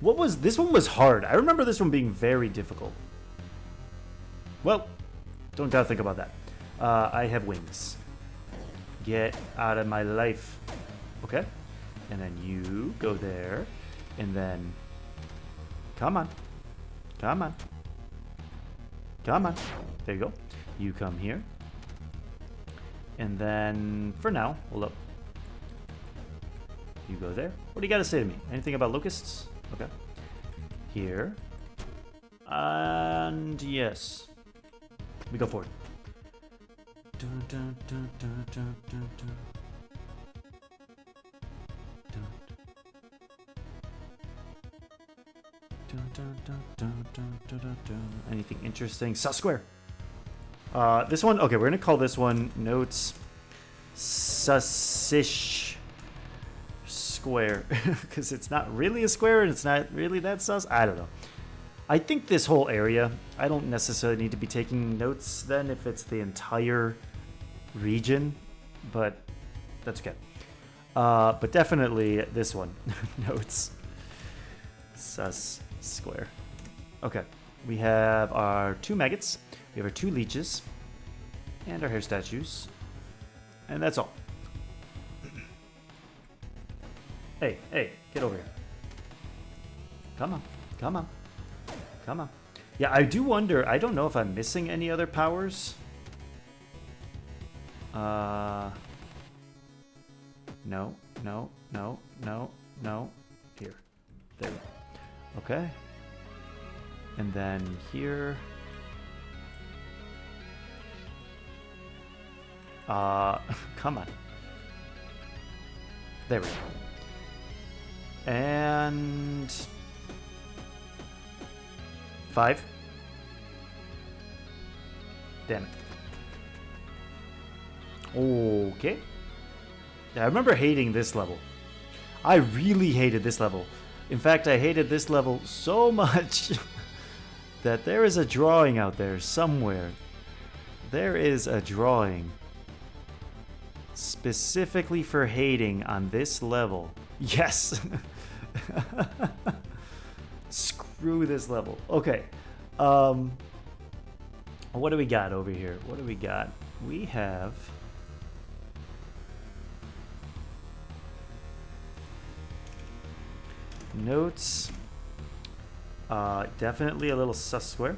This one was hard. I remember this one being very difficult. Well, don't gotta think about that. I have wings. Get out of my life. Okay. And then you go there. And then... Come on. Come on. Come on. There you go. You come here. And then, for now, hold up. You go there. What do you got to say to me? Anything about locusts? Okay. Here. And yes. We go forward. Dun, dun, dun, dun, dun, dun, dun. Anything interesting? Square. This one, okay, we're gonna call this one notes sussish square because it's not really a square and it's not really that sus. I don't know. I think this whole area, I don't necessarily need to be taking notes then if it's the entire region, but that's okay. But definitely this one, notes sus square. Okay, we have our 2 maggots, we have our 2 leeches, and our hair statues, and that's all. Hey, get over here. Come on, come on, come on. Yeah, I do wonder, I don't know if I'm missing any other powers. No. Here. There we go. Okay. And then here. Come on. There we go. And 5. Damn it. Okay. Yeah, I remember hating this level. I really hated this level. In fact, I hated this level so much that there is a drawing out there somewhere. There is a drawing specifically for hating on this level. Yes! Screw this level. Okay. What do we got over here? What do we got? We have... notes. Definitely a little sus square.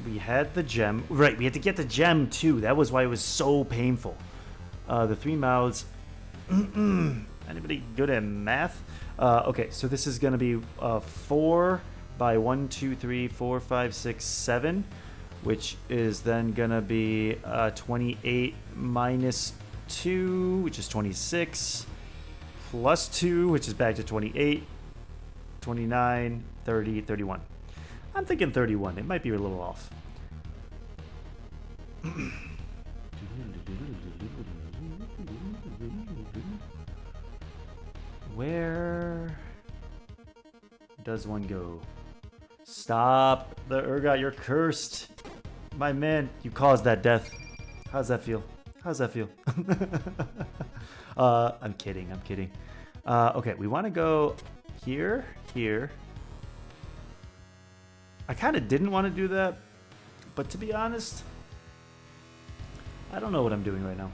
We had the gem. Right, we had to get the gem too. That was why it was so painful. The 3 mouths. Anybody good at math? Okay, so this is going to be 4 by 1, 2, 3, 4, 5, 6, 7, which is then going to be 28 minus 2, which is 26. Plus 2, which is back to 28, 29, 30, 31. I'm thinking 31. It might be a little off. Where does one go? Stop the Urgot, you're cursed. My man, you caused that death. How's that feel? How's that feel? I'm kidding. Okay, we want to go here. I kind of didn't want to do that, but to be honest, I don't know what I'm doing right now.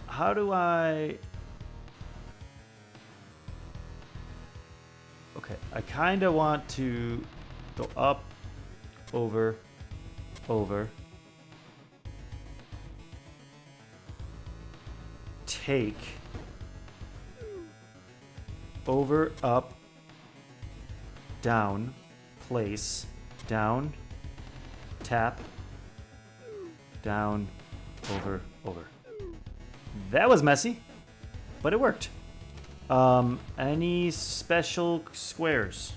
How do I... Okay, I kind of want to go up, over, take, over, up, down, place, down, tap, down, over, over. That was messy, but it worked. Any special squares?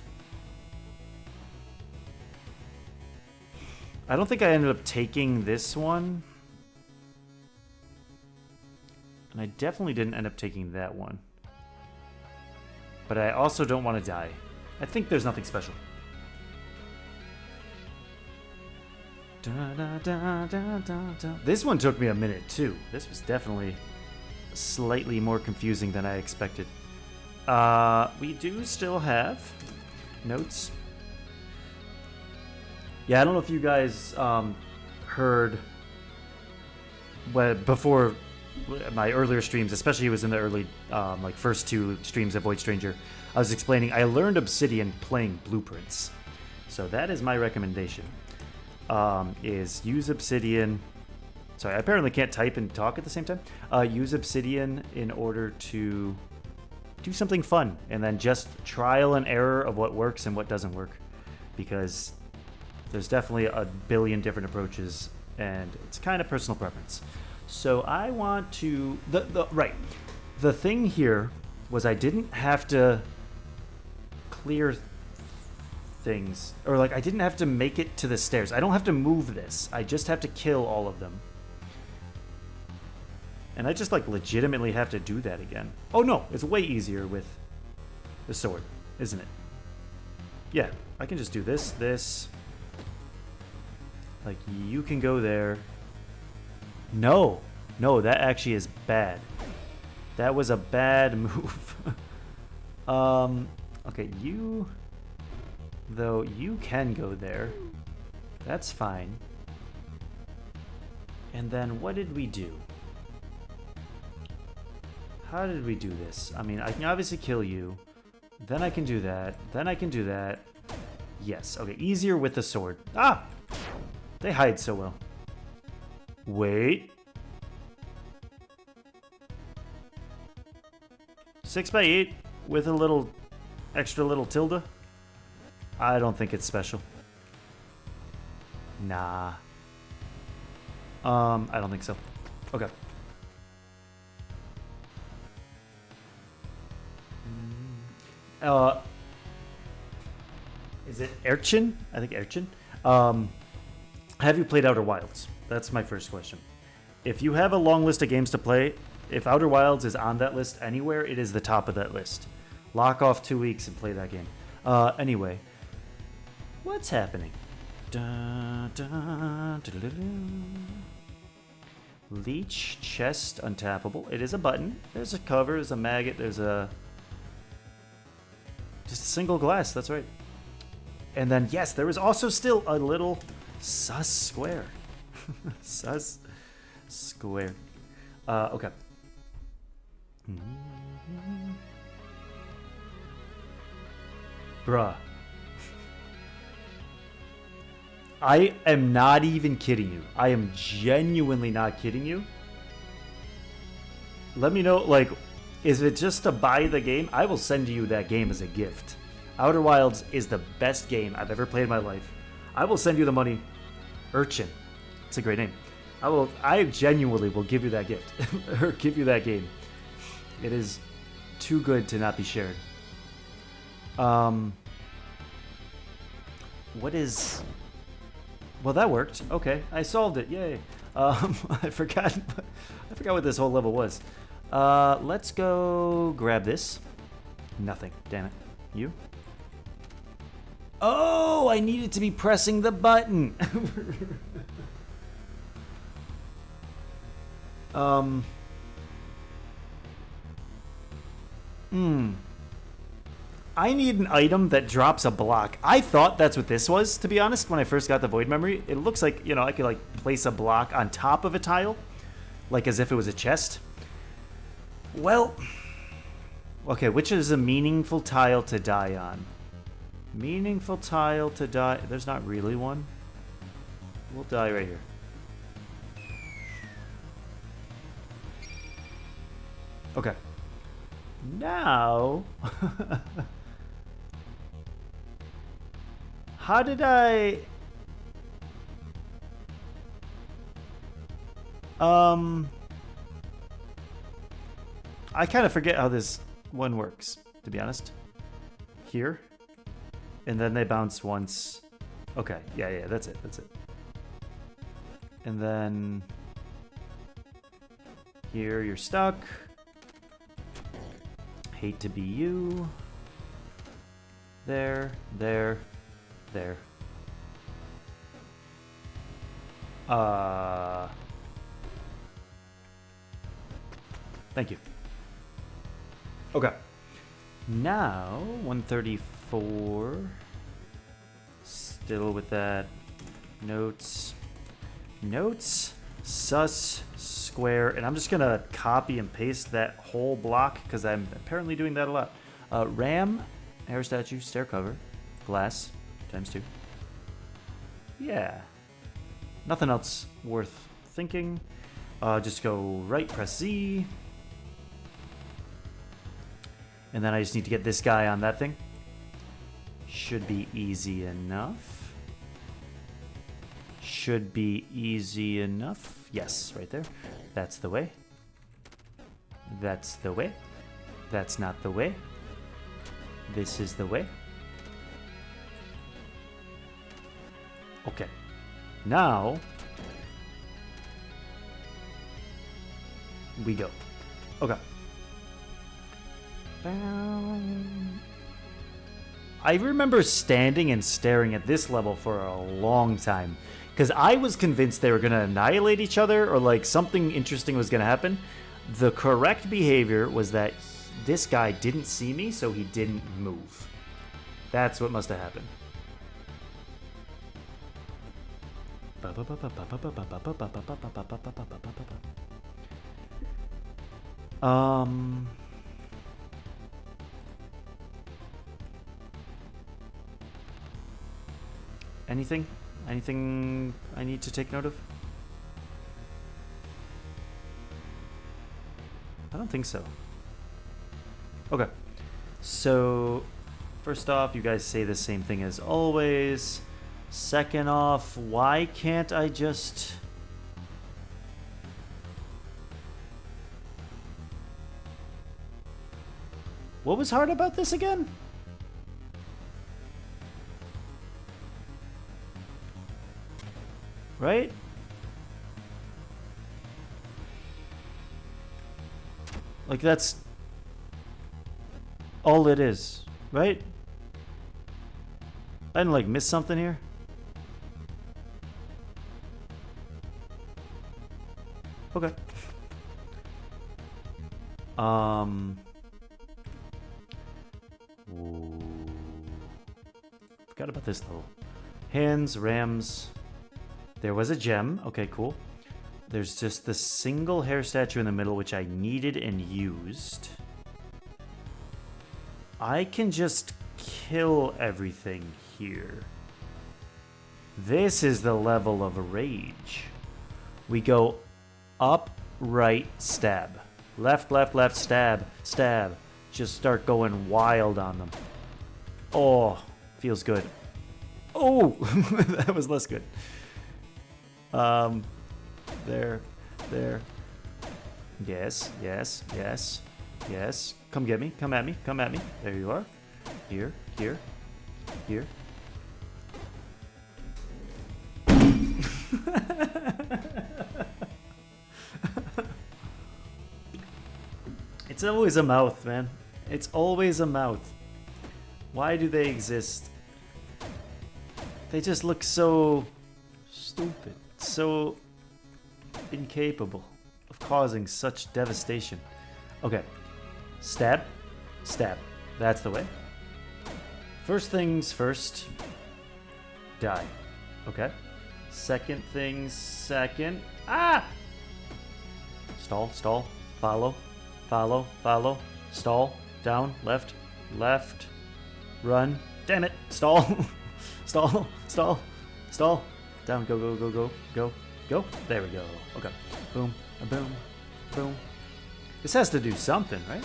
I don't think I ended up taking this one. And I definitely didn't end up taking that one. But I also don't want to die. I think there's nothing special. Da, da, da, da, da, da. This one took me a minute too. This was definitely slightly more confusing than I expected. We do still have notes. Yeah, I don't know if you guys heard before my earlier streams, especially it was in the early like first two streams of Void Stranger. I was explaining I learned Obsidian playing Blueprints, so that is my recommendation. Is use Obsidian. Sorry, I apparently can't type and talk at the same time. Use Obsidian in order to do something fun, and then just trial and error of what works and what doesn't work, because there's definitely a billion different approaches, and it's kind of personal preference. So I want to the thing here was I didn't have to clear things, or like I didn't have to make it to the stairs. I don't have to move this. I just have to kill all of them. And I just like legitimately have to do that again. Oh no, it's way easier with the sword, isn't it? Yeah, I can just do this. Like, you can go there. No, that actually is bad. That was a bad move. Okay, you can go there. That's fine. And then what did we do? How did we do this? I mean, I can obviously kill you. Then I can do that. Then I can do that. Yes, okay, easier with the sword. Ah! They hide so well. Wait. 6x8 with a little extra little tilde? I don't think it's special. Nah. I don't think so. Okay. Is it Erchin? I think Erchin. Have you played Outer Wilds? That's my first question. If you have a long list of games to play, if Outer Wilds is on that list anywhere, it is the top of that list. Lock off 2 weeks and play that game. Anyway, what's happening? Leech, chest, untappable. It is a button. There's a cover, there's a maggot, there's a... just a single glass, that's right. And then, yes, there is also still a little sus square. Sus square. Okay. Bruh. I am not even kidding you. I am genuinely not kidding you. Let me know, like, is it just to buy the game? I will send you that game as a gift. Outer Wilds is the best game I've ever played in my life. I will send you the money. Urchin. It's a great name. I genuinely will give you that gift. Or give you that game. It is too good to not be shared. What is... Well, that worked. Okay, I solved it. Yay. I forgot what this whole level was. Let's go grab this. Nothing. Damn it. You? Oh, I needed to be pressing the button. I need an item that drops a block. I thought that's what this was, to be honest, when I first got the Void Memory. It looks like, you know, I could, like, place a block on top of a tile, like as if it was a chest. Well, okay, which is a meaningful tile to die on? Meaningful tile to die... There's not really one. We'll die right here. Okay. Now... How did I... I kind of forget how this one works, to be honest. Here. And then they bounce once. Okay, yeah, that's it, that's it. And then... Here, you're stuck. Hate to be you. There. Thank you. Okay. Now, 134. Still with that. Notes. Sus. Square. And I'm just going to copy and paste that whole block because I'm apparently doing that a lot. Ram. Hair statue. Stair cover. Glass. ×2. Yeah. Nothing else worth thinking. Just go right, press Z. And then I just need to get this guy on that thing. Should be easy enough. Should be easy enough. Yes, right there. That's the way. That's the way. That's not the way. This is the way. Okay. Now we go. Okay. I remember standing and staring at this level for a long time because I was convinced they were going to annihilate each other or like something interesting was going to happen. The correct behavior was that this guy didn't see me, so he didn't move. That's what must have happened. Anything? Anything I need to take note of? I don't think so. Okay. So, first off, you guys say the same thing as always. Second off, why can't I just... What was hard about this again? Right? Like that's all it is, right? I didn't like miss something here. Okay. Ooh. Forgot about this level. Hands, rams. There was a gem. Okay, cool. There's just the single hair statue in the middle, which I needed and used. I can just kill everything here. This is the level of rage. We go up, right, stab. Left, left, left, stab, stab. Just start going wild on them. Oh, feels good. Oh, that was less good. There. Yes. Come get me. Come at me. There you are. Here. It's always a mouth, man. It's always a mouth. Why do they exist? They just look so stupid. So incapable of causing such devastation. Okay. Stab. That's the way. First things first. Die. Okay. Second things second. Ah! Stall. Follow. Stall. Down. Left. Run. Damn it. Stall. Stall. Down. Go. There we go. Okay. Boom. This has to do something, right?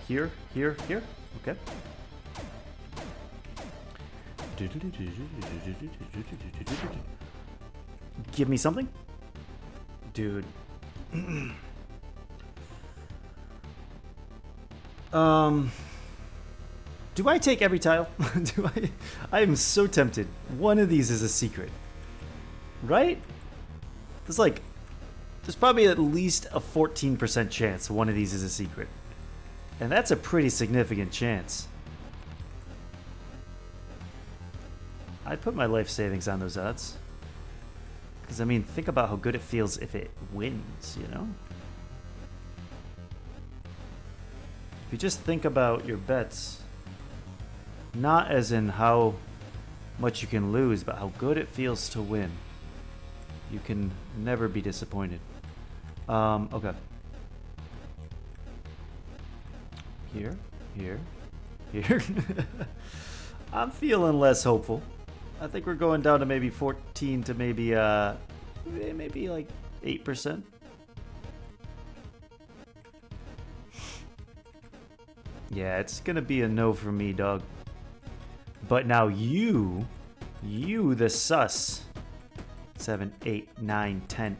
Here. Okay. Give me something? Dude. Do I take every tile? I am so tempted. One of these is a secret. Right? There's probably at least a 14% chance one of these is a secret. And that's a pretty significant chance. I'd put my life savings on those odds. Because, I mean, think about how good it feels if it wins, you know? If you just think about your bets, not as in how much you can lose, but how good it feels to win, you can never be disappointed. Okay. Here. I'm feeling less hopeful. I think we're going down to maybe 14 to maybe like 8%. Yeah, it's gonna be a no for me, dog. But now you the sus. 7, 8, 9, 10.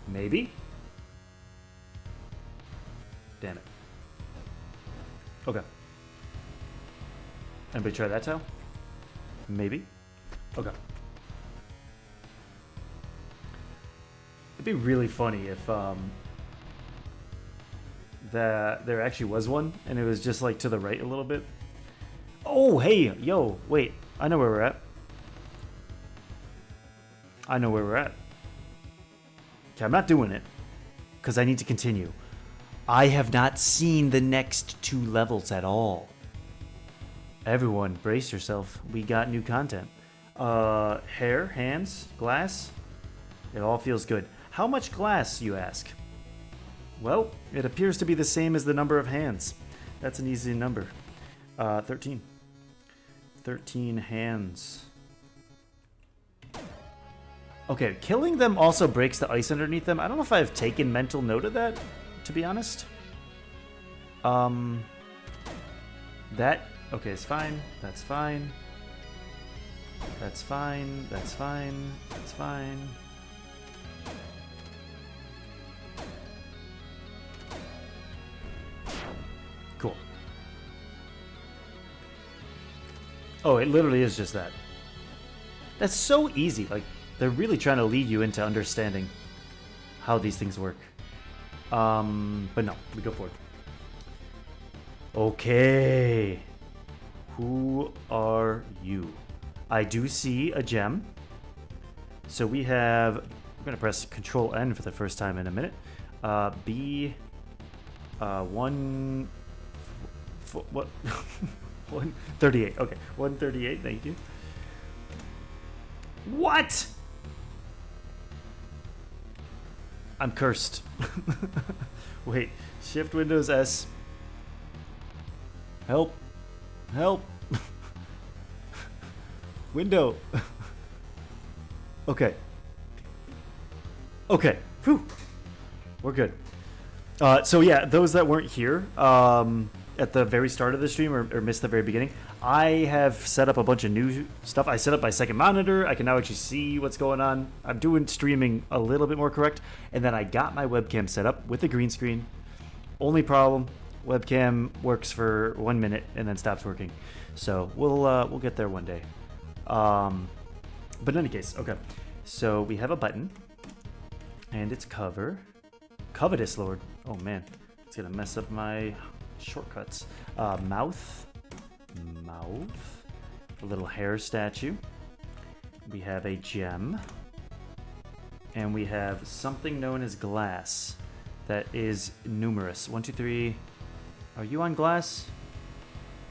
Maybe? Damn it. Okay. Anybody try that tile? Maybe? Okay. It'd be really funny if that there actually was one and it was just like to the right a little bit. Oh, hey, yo, wait. I know where we're at. Okay, I'm not doing it because I need to continue. I have not seen the next 2 levels at all. Everyone, brace yourself. We got new content. Hair, hands, glass. It all feels good. How much glass, you ask? Well, it appears to be the same as the number of hands. That's an easy number. 13. 13 hands. Okay, killing them also breaks the ice underneath them. I don't know if I've taken mental note of that, to be honest. That, okay, it's fine. That's fine. That's fine. That's fine. That's fine. Cool. Oh, it literally is just that. That's so easy. Like, they're really trying to lead you into understanding how these things work. But no, we go for it. Okay. Who are you? I do see a gem. So we have, we're going to press Control N for the first time in a minute. B, 138. Okay, 138, thank you. What? I'm cursed. Wait, Shift Windows S. Help. Help. Window. Okay. Okay. Whew. We're good. So yeah, those that weren't here at the very start of the stream or missed the very beginning, I have set up a bunch of new stuff. I set up my second monitor. I can now actually see what's going on. I'm doing streaming a little bit more correct. And then I got my webcam set up with a green screen. Only problem, webcam works for 1 minute and then stops working. So we'll get there one day. But in any case, okay. So we have a button. And it's cover. Covetous Lord. Oh man, it's gonna mess up my shortcuts. Mouth. A little hair statue. We have a gem. And we have something known as glass that is numerous. 1, 2, 3. Are you on glass?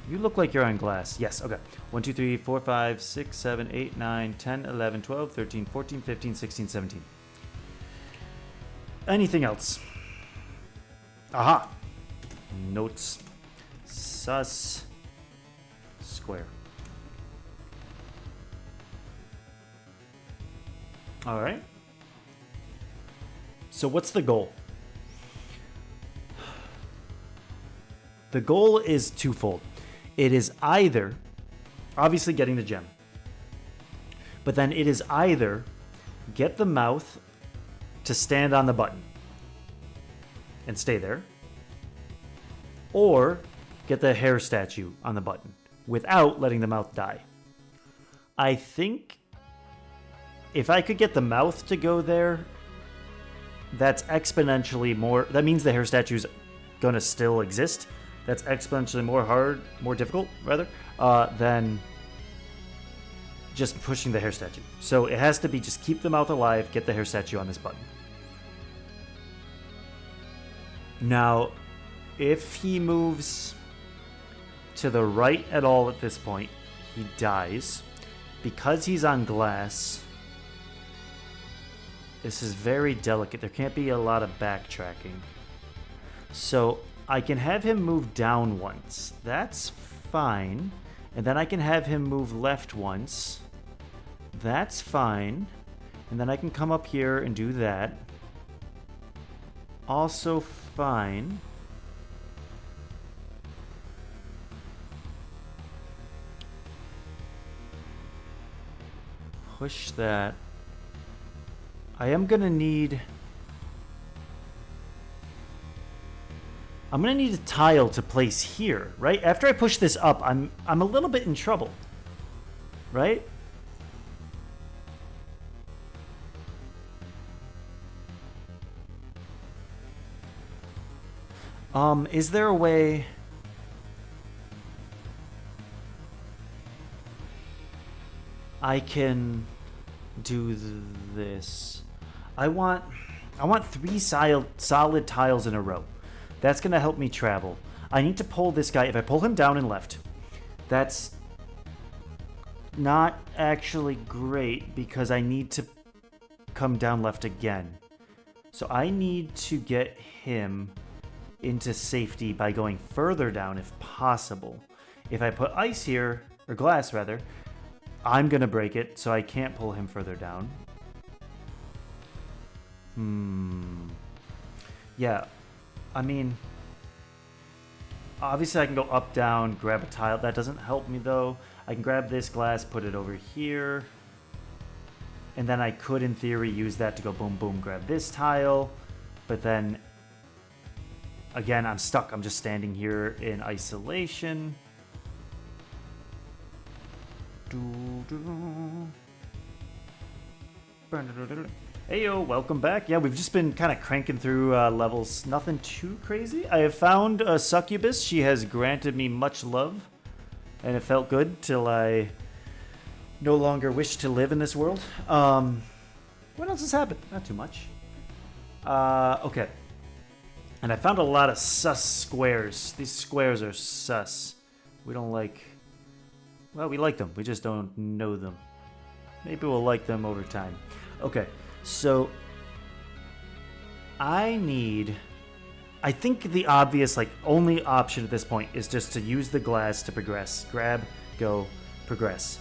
You look like you're on glass. Yes, okay. 1, 2, 3, 4, 5, 6, 7, 8, 9, 10, 11, 12, 13, 14, 15, 16, 17. Anything else? Aha! Notes. Sus. Square. Alright. So what's the goal? The goal is twofold. It is either Obviously getting the gem. But then it is either get the mouth to stand on the button and stay there, or get the hair statue on the button without letting the mouth die. I think if I could get the mouth to go there, that's exponentially more. That means the hair statue's gonna still exist. That's exponentially more difficult, rather, than just pushing the hair statue. So it has to be just keep the mouth alive, get the hair statue on this button. Now, if he moves to the right at all at this point, he dies. Because he's on glass, this is very delicate. There can't be a lot of backtracking. So I can have him move down once. That's fine. And then I can have him move left once. That's fine. And then I can come up here and do that. Also fine. Push that. I am gonna need... I'm gonna need a tile to place here, right? After I push this up, I'm a little bit in trouble, right? Is there a way... I can do this. I want 3 solid tiles in a row. That's going to help me travel. I need to pull this guy. If I pull him down and left, that's not actually great because I need to come down left again. So I need to get him into safety by going further down if possible. If I put ice here, or glass rather, I'm going to break it, so I can't pull him further down. Yeah, I mean, obviously I can go up, down, grab a tile. That doesn't help me, though. I can grab this glass, put it over here. And then I could, in theory, use that to go boom, boom, grab this tile. But then, again, I'm stuck. I'm just standing here in isolation. Hey yo, welcome back. Yeah, we've just been kind of cranking through levels. Nothing too crazy. I have found a succubus. She has granted me much love, and it felt good till I no longer wish to live in this world. What else has happened? Not too much. Okay. And I found a lot of sus squares. These squares are sus. We don't like... Well, we like them. We just don't know them. Maybe we'll like them over time. Okay, so I think the obvious, like, only option at this point is just to use the glass to progress. Grab, go, progress.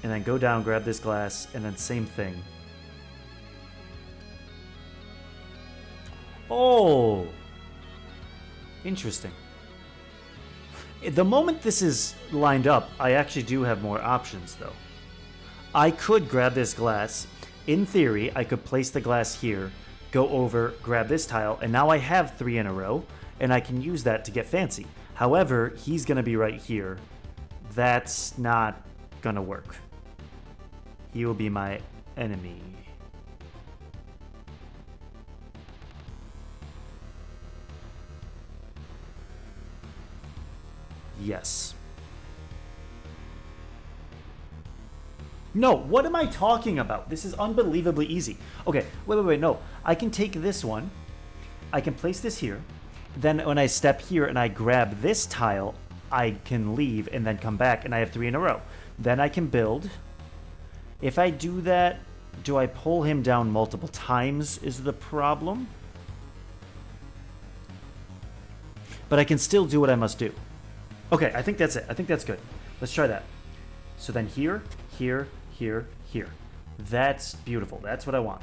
And then go down, grab this glass, and then same thing. Oh! Interesting. The moment this is lined up, I actually do have more options, though. I could grab this glass. In theory, I could place the glass here, go over, grab this tile, and now I have 3 in a row, and I can use that to get fancy. However, he's going to be right here. That's not going to work. He will be my enemy. Yes. No, what am I talking about? This is unbelievably easy. Okay, wait, no. I can take this one. I can place this here. Then when I step here and I grab this tile, I can leave and then come back, and I have 3 in a row. Then I can build. If I do that, do I pull him down multiple times is the problem. But I can still do what I must do. Okay, I think that's it. I think that's good. Let's try that. So then here, here, here, here. That's beautiful. That's what I want.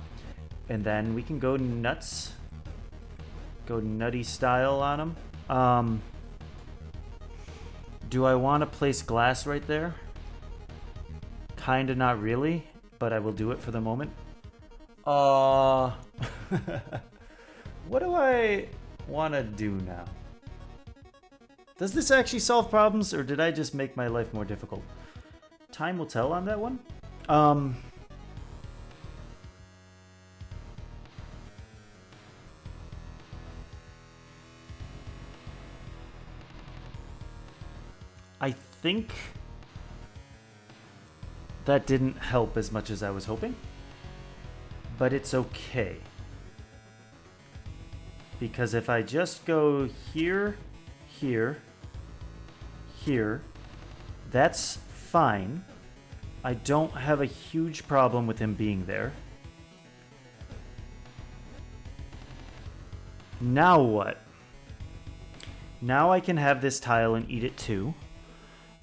And then we can go nuts. Go nutty style on him. Do I want to place glass right there? Kinda not really, but I will do it for the moment. What do I want to do now? Does this actually solve problems, or did I just make my life more difficult? Time will tell on that one. I think that didn't help as much as I was hoping, but it's okay. Because if I just go here, here, here, that's fine. I don't have a huge problem with him being there. Now what? Now I can have this tile and eat it too.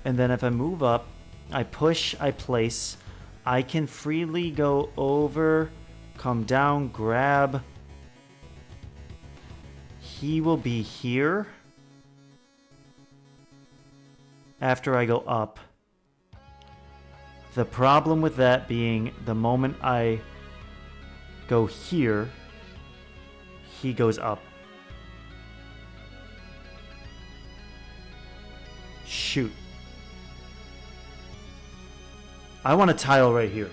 And then if I move up, I push, I place, I can freely go over, come down, grab. He will be here after I go up. The problem with that being the moment I go here, he goes up. Shoot. I want a tile right here.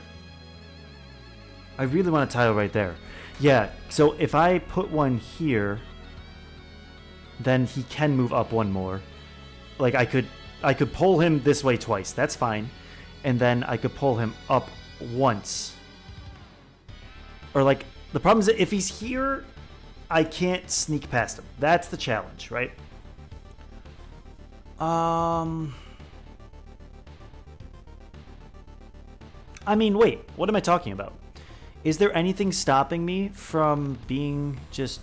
I really want a tile right there. Yeah, so if I put one here, then he can move up one more. Like I could pull him this way twice. That's fine. And then I could pull him up once. Or like the problem is that if he's here, I can't sneak past him. That's the challenge, right? I mean, wait, what am I talking about? Is there anything stopping me from being just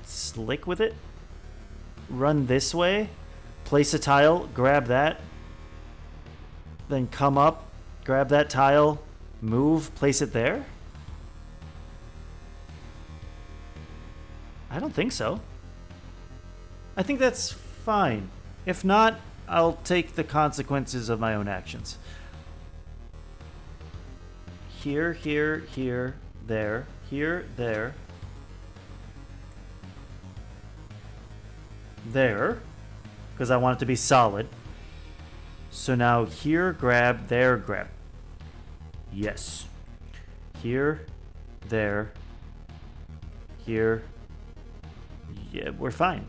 slick with it? Run this way, place a tile, grab that, then come up, grab that tile, move, place it there? I don't think so. I think that's fine. If not, I'll take the consequences of my own actions. Here, here, here, there, here, there. There, because I want it to be solid. So now here, grab, there, grab. Yes. Here, there, here. Yeah, we're fine.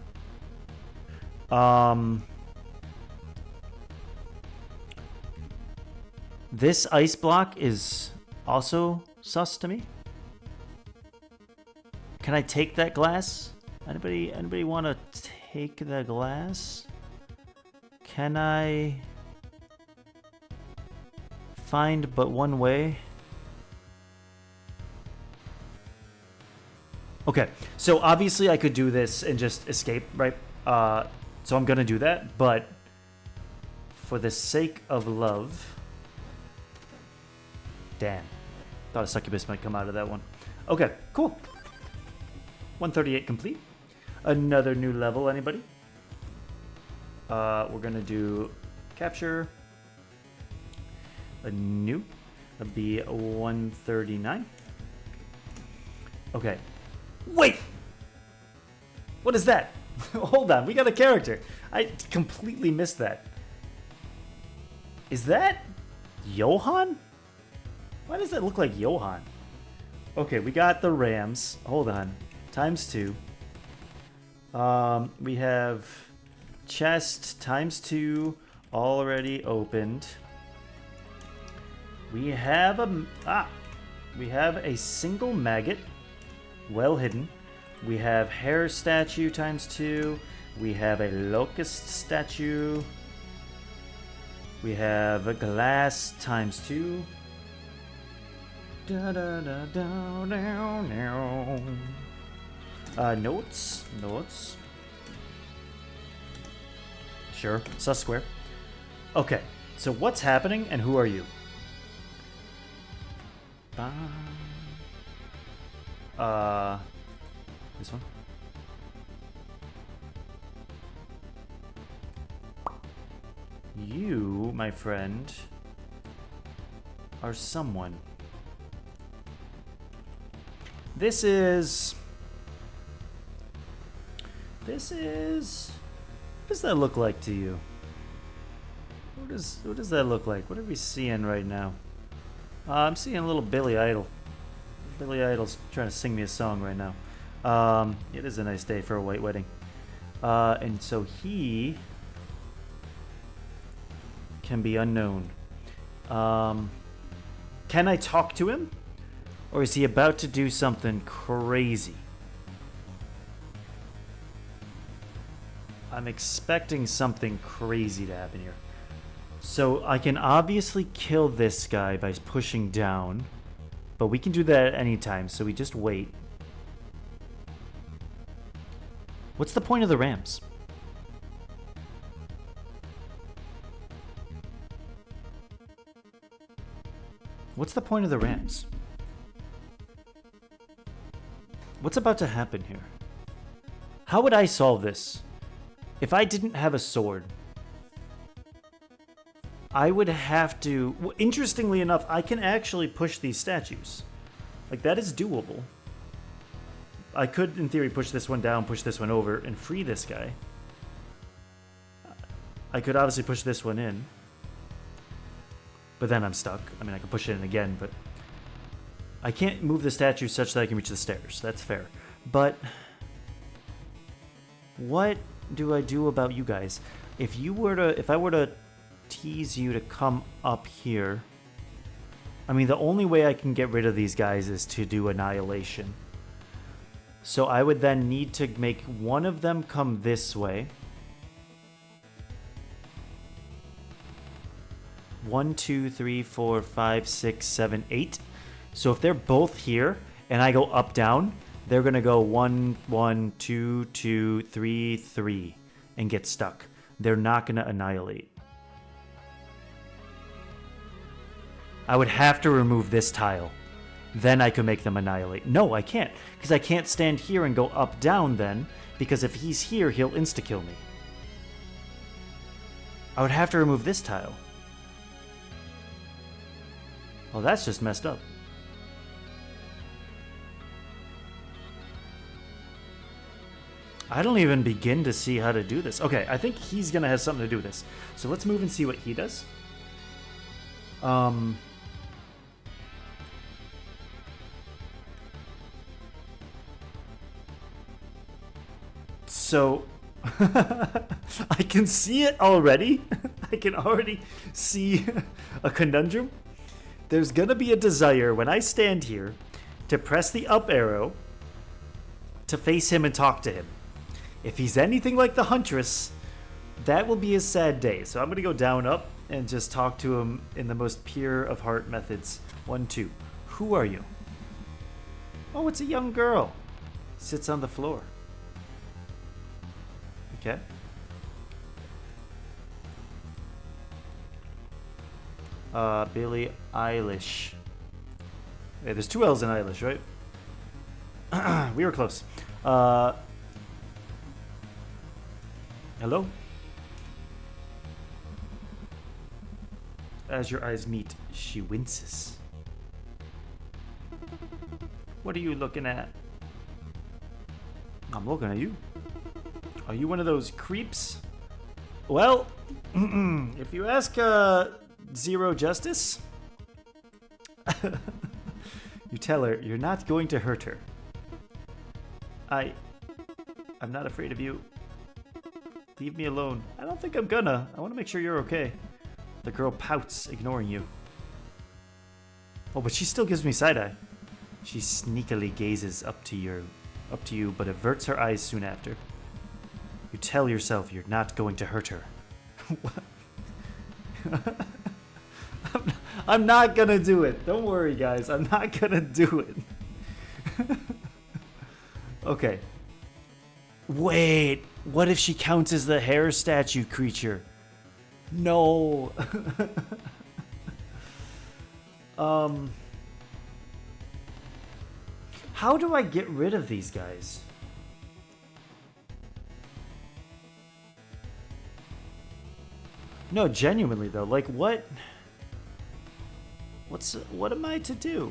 This ice block is also sus to me. Can I take that glass? Anybody want to take the glass? Can I find but one way? Okay, so obviously I could do this and just escape, right? So I'm gonna do that, but for the sake of love... Damn. Thought a succubus might come out of that one. Okay, cool. 138 complete. Another new level, anybody? We're gonna do capture. A new. That'd be 139. Okay. Wait! What is that? Hold on, we got a character. I completely missed that. Is that Johan? Why does that look like Johan? Okay, we got the Rams. Hold on. ×2. We have chest ×2 already opened. We have a single maggot, well hidden. We have hair statue ×2. We have a locust statue. We have a glass ×2. Notes. Sure, sus square. Okay, so what's happening and who are you? This one. You, my friend, are someone. This is... What does that look like to you? What does that look like? What are we seeing right now? I'm seeing a little Billy Idol. Billy Idol's trying to sing me a song right now. It is a nice day for a white wedding. And so he can be unknown. Can I talk to him? Or is he about to do something crazy? I'm expecting something crazy to happen here. So I can obviously kill this guy by pushing down. But we can do that at any time, so we just wait. What's the point of the ramps? What's the point of the ramps? What's about to happen here? How would I solve this? If I didn't have a sword, I would have to... Well, interestingly enough, I can actually push these statues. Like, that is doable. I could, in theory, push this one down, push this one over, and free this guy. I could obviously push this one in. But then I'm stuck. I mean, I could push it in again, but... I can't move the statue such that I can reach the stairs. That's fair. But... what do I do about you guys? If I were to tease you to come up here, I mean, the only way I can get rid of these guys is to do annihilation. So I would then need to make one of them come this way. 1, 2, 3, 4, 5, 6, 7, 8. So if they're both here and I go up, down, they're going to go 1, 1, 2, 2, 3, 3 and get stuck. They're not going to annihilate. I would have to remove this tile. Then I could make them annihilate. No, I can't. Because I can't stand here and go up, down then. Because if he's here, he'll insta-kill me. I would have to remove this tile. Well, that's just messed up. I don't even begin to see how to do this. Okay, I think he's going to have something to do with this. So let's move and see what he does. So, I can see it already. I can already see a conundrum. There's going to be a desire when I stand here to press the up arrow to face him and talk to him. If he's anything like the Huntress, that will be a sad day. So I'm going to go down, up, and just talk to him in the most pure of heart methods. 1, 2. Who are you? Oh, it's a young girl. Sits on the floor. Okay. Billie Eilish. Hey, there's 2 L's in Eilish, right? We were close. Hello? As your eyes meet, she winces. What are you looking at? I'm looking at you. Are you one of those creeps? Well, if you ask Zero Justice, you tell her you're not going to hurt her. I'm not afraid of you. Leave me alone. I don't think I'm gonna. I want to make sure you're okay. The girl pouts, ignoring you. Oh, but she still gives me side-eye. She sneakily gazes up to you, but averts her eyes soon after. You tell yourself you're not going to hurt her. What? I'm not gonna do it. Don't worry, guys. I'm not gonna do it. Okay. Wait. What if she counts as the hair statue creature? No. How do I get rid of these guys? No, genuinely though, like what am I to do?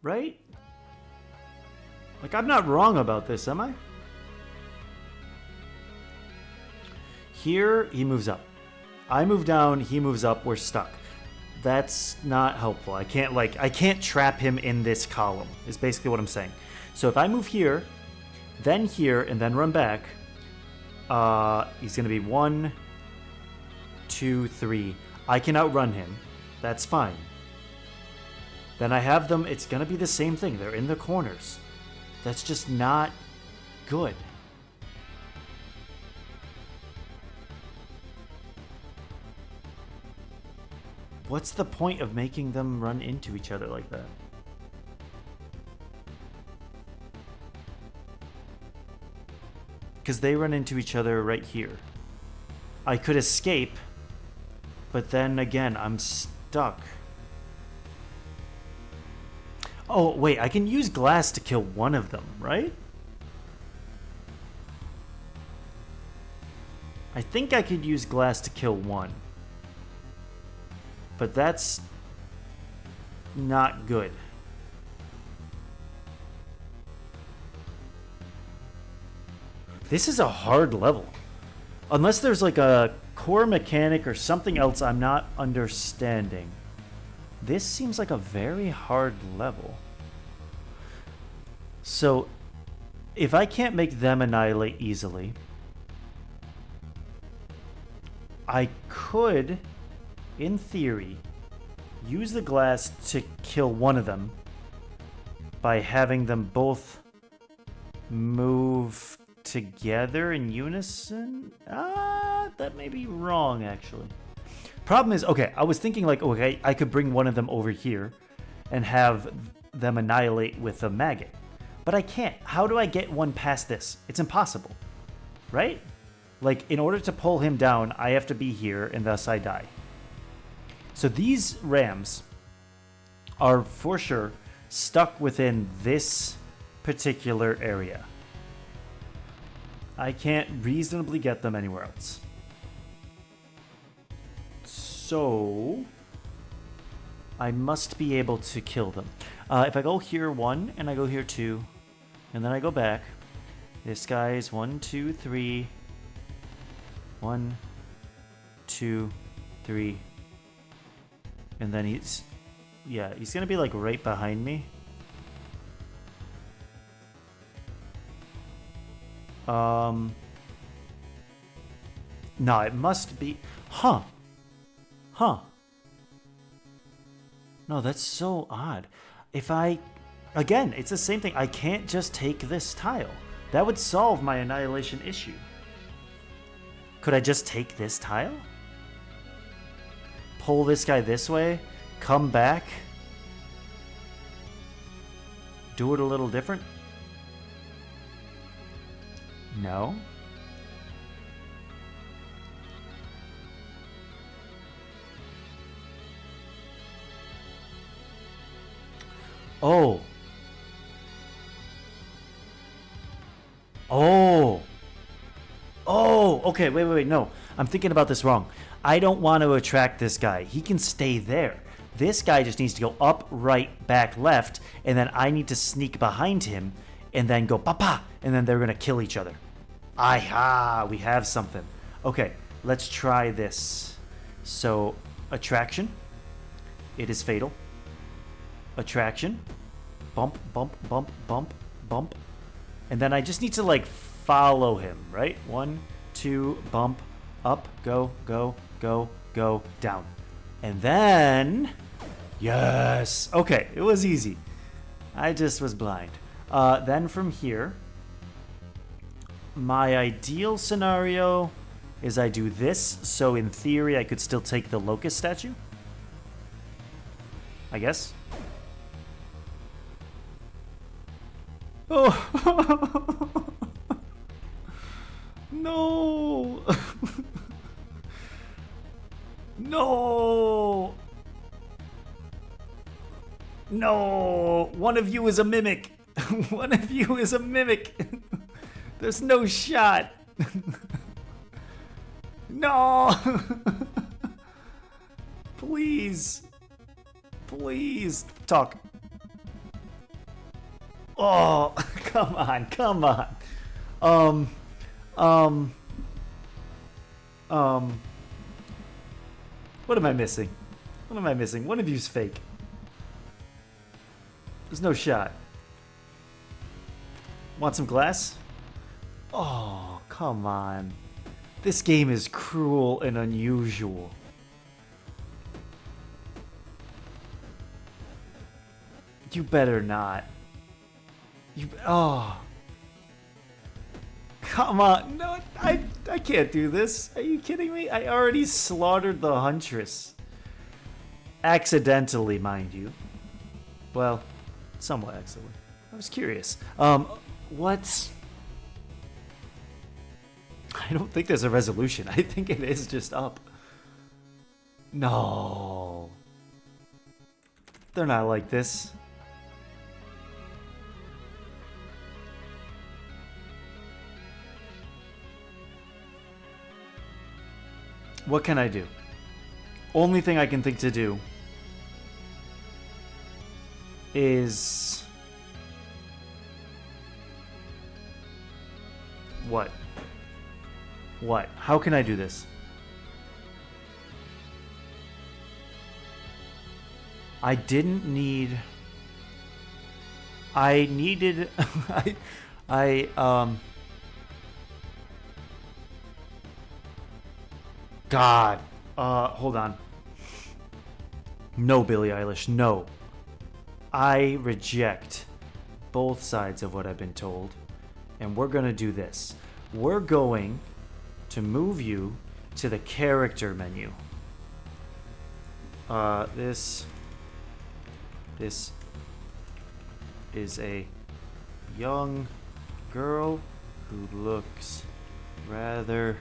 Right? Like, I'm not wrong about this, am I? Here, he moves up. I move down, he moves up, we're stuck. That's not helpful. I can't trap him in this column, is basically what I'm saying. So if I move here, and then run back, he's going to be 1, 2, 3. I can outrun him. That's fine. Then I have them, it's going to be the same thing. They're in the corners. That's just not good. What's the point of making them run into each other like that? Because they run into each other right here. I could escape, but then again, I'm stuck. Oh, wait, I can use glass to kill one of them, right? I think I could use glass to kill one. But that's not good. This is a hard level. Unless there's like a core mechanic or something else I'm not understanding. This seems like a very hard level. So, if I can't make them annihilate easily, I could, in theory, use the glass to kill one of them by having them both move together in unison? That may be wrong, actually. Problem is, okay, I was thinking like, okay, I could bring one of them over here and have them annihilate with a maggot. But I can't. How do I get one past this? It's impossible, right? Like, in order to pull him down, I have to be here, and thus I die. So these rams are, for sure, stuck within this particular area. I can't reasonably get them anywhere else. So, I must be able to kill them. If I go here 1, and I go here 2, and then I go back, this guy is 1, 2, 3, 1, 2, 3, and then he's gonna be like right behind me. No, it must be, huh. No, that's so odd. If I, again, it's the same thing. I can't just take this tile. That would solve my annihilation issue. Could I just take this tile? Pull this guy this way, come back, do it a little different? No. Oh. Oh. Oh, okay, wait, no. I'm thinking about this wrong. I don't want to attract this guy. He can stay there. This guy just needs to go up, right, back, left, and then I need to sneak behind him and then go pa-pa, and then they're going to kill each other. Aha, we have something. Okay, let's try this. So, attraction. It is fatal. Attraction. Bump, bump, bump, bump, bump. And then I just need to, like, follow him, right? 1, 2, bump, up, go, go, go, go, down. And then... Yes! Okay, it was easy. I just was blind. Then from here, my ideal scenario is I do this, so in theory I could still take the locust statue. I guess. Oh! No! No! No! One of you is a mimic! One of you is a mimic. There's no shot. No. Please. Please. Talk. Oh, come on. Come on. What am I missing? What am I missing? One of you's fake. There's no shot. Want some glass? Oh, come on. This game is cruel and unusual. You better not. Oh. Come on. No, I can't do this. Are you kidding me? I already slaughtered the Huntress. Accidentally, mind you. Well, somewhat accidentally. I was curious. What? I don't think there's a resolution. I think it is just up. No. They're not like this. What can I do? Only thing I can think to do is... What? What? How can I do this? I didn't need... I needed... God. Hold on. No, Billie Eilish, no. I reject both sides of what I've been told. And we're gonna do this. We're going to move you to the character menu. This is a young girl who looks rather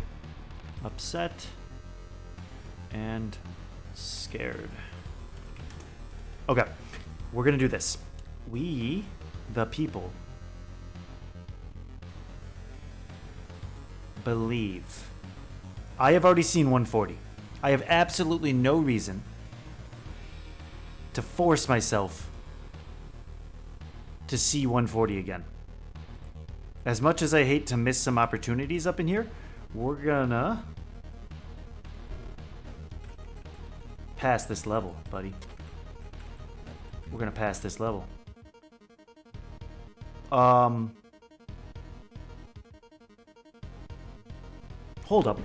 upset and scared. Okay, we're gonna do this. We, the people, believe. I have already seen 140. I have absolutely no reason to force myself to see 140 again. As much as I hate to miss some opportunities up in here, we're gonna pass this level, buddy. We're gonna pass this level. Hold up.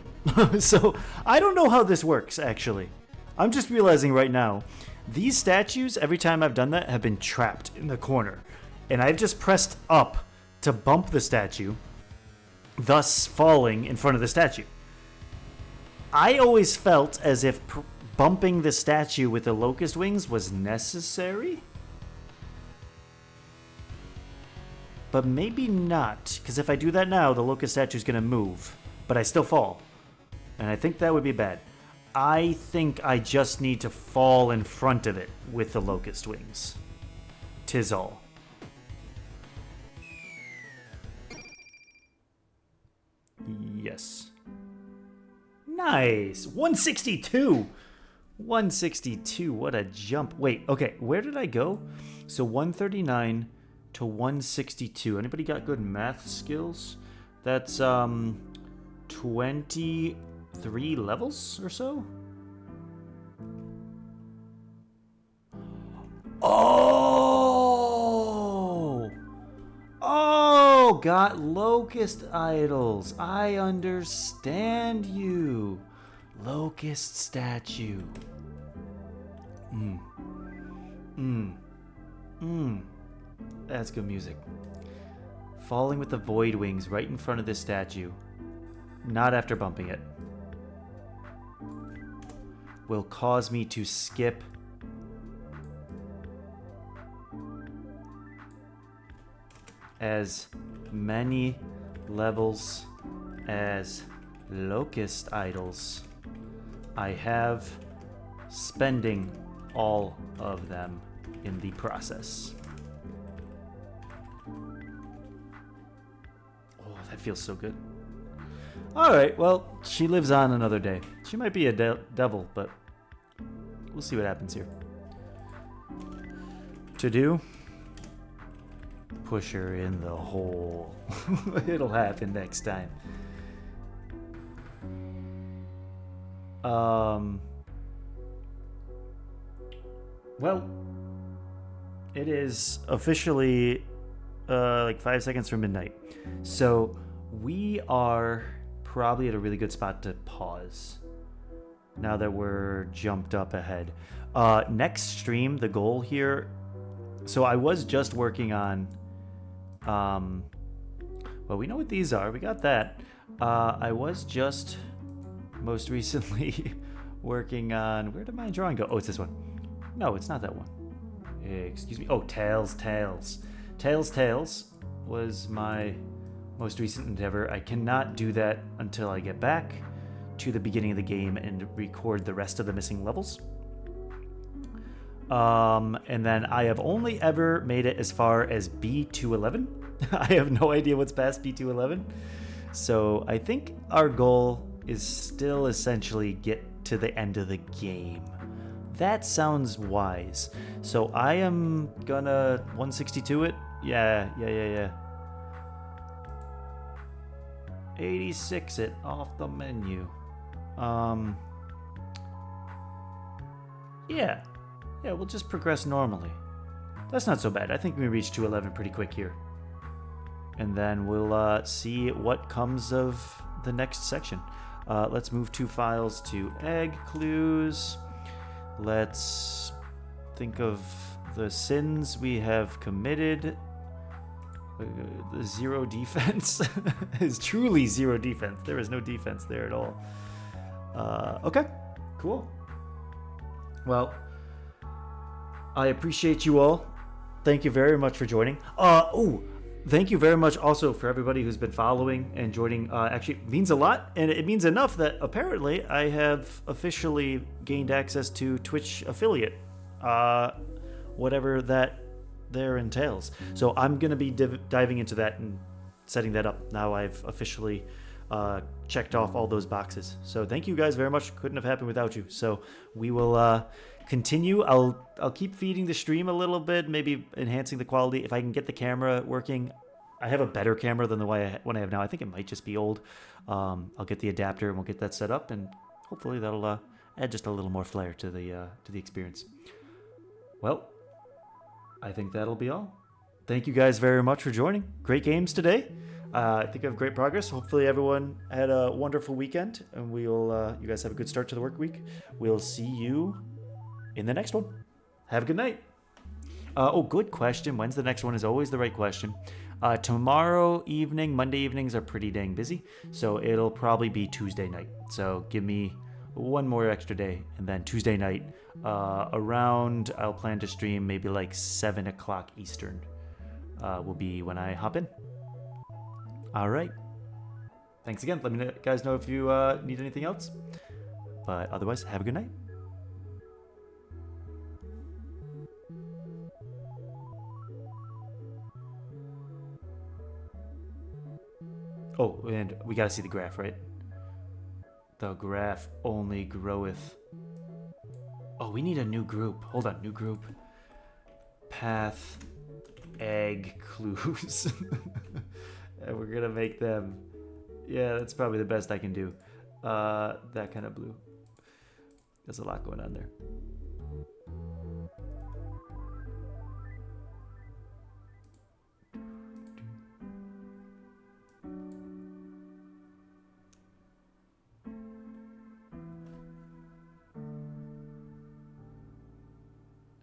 So, I don't know how this works, actually. I'm just realizing right now, these statues, every time I've done that, have been trapped in the corner. And I've just pressed up to bump the statue, thus falling in front of the statue. I always felt as if bumping the statue with the locust wings was necessary. But maybe not, because if I do that now, the locust statue is going to move. But I still fall. And I think that would be bad. I think I just need to fall in front of it with the locust wings. 'Tis all. Yes. Nice. 162. 162. What a jump. Wait, okay. Where did I go? So 139 to 162. Anybody got good math skills? That's 23 levels or so? Oh! Oh, got locust idols. I understand you. Locust statue. That's good music. Falling with the void wings right in front of this statue. Not after bumping it. Will cause me to skip as many levels as locust idols I have, spending all of them in the process. feels so good. All right, well, she lives on another day. She might be a devil, but we'll see what happens here. To do, push her in the hole. It'll happen next time. Well, it is officially like 5 seconds from midnight. So we are probably at a really good spot to pause now that we're jumped up ahead. Next stream, the goal here. So I was just working on, well, we know what these are. We got that. I was just most recently working on, where did my drawing go? Oh, it's this one. No, it's not that one. Excuse me. Oh, Tails was my most recent endeavor. I cannot do that until I get back to the beginning of the game and record the rest of the missing levels. And then I have only ever made it as far as B211. I have no idea what's past B211. So I think our goal is still essentially get to the end of the game. That sounds wise. So I am gonna 162 it. Yeah. 86 it off the menu. Yeah, we'll just progress normally. That's not so bad. I think we reach 211 pretty quick here. And then we'll see what comes of the next section. Let's move 2 files to egg clues. Let's think of the sins we have committed. The 0 defense is truly 0 defense. There is no defense there at all. Okay, cool. Well, I appreciate you all. Thank you very much for joining. Thank you very much also for everybody who's been following and joining. Actually, it means a lot, and it means enough that apparently I have officially gained access to Twitch affiliate, whatever that there entails. So I'm going to be diving into that and setting that up. Now I've officially checked off all those boxes. So thank you guys very much. Couldn't have happened without you. So we will continue. I'll keep feeding the stream a little bit, maybe enhancing the quality. If I can get the camera working, I have a better camera than the one I have now. I think it might just be old. I'll get the adapter and we'll get that set up, and hopefully that'll add just a little more flair to the experience. Well, I think that'll be all. Thank you guys very much for joining. Great games today. I think I have great progress. Hopefully everyone had a wonderful weekend, and you guys have a good start to the work week. We'll see you in the next one. Have a good night. Good question. When's the next one is always the right question. Tomorrow evening, Monday evenings are pretty dang busy, so it'll probably be Tuesday night. So give me one more extra day, and then Tuesday night around, I'll plan to stream maybe like 7 o'clock Eastern will be when I hop in. All right. Thanks again. Let me guys know if you need anything else. But otherwise, have a good night. Oh, and we gotta see the graph, right? The graph only groweth. Oh, we need a new group. Hold on, new group. Path, egg, clues. And we're gonna make them. Yeah, that's probably the best I can do. That kind of blue. There's a lot going on there.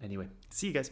Anyway, see you guys.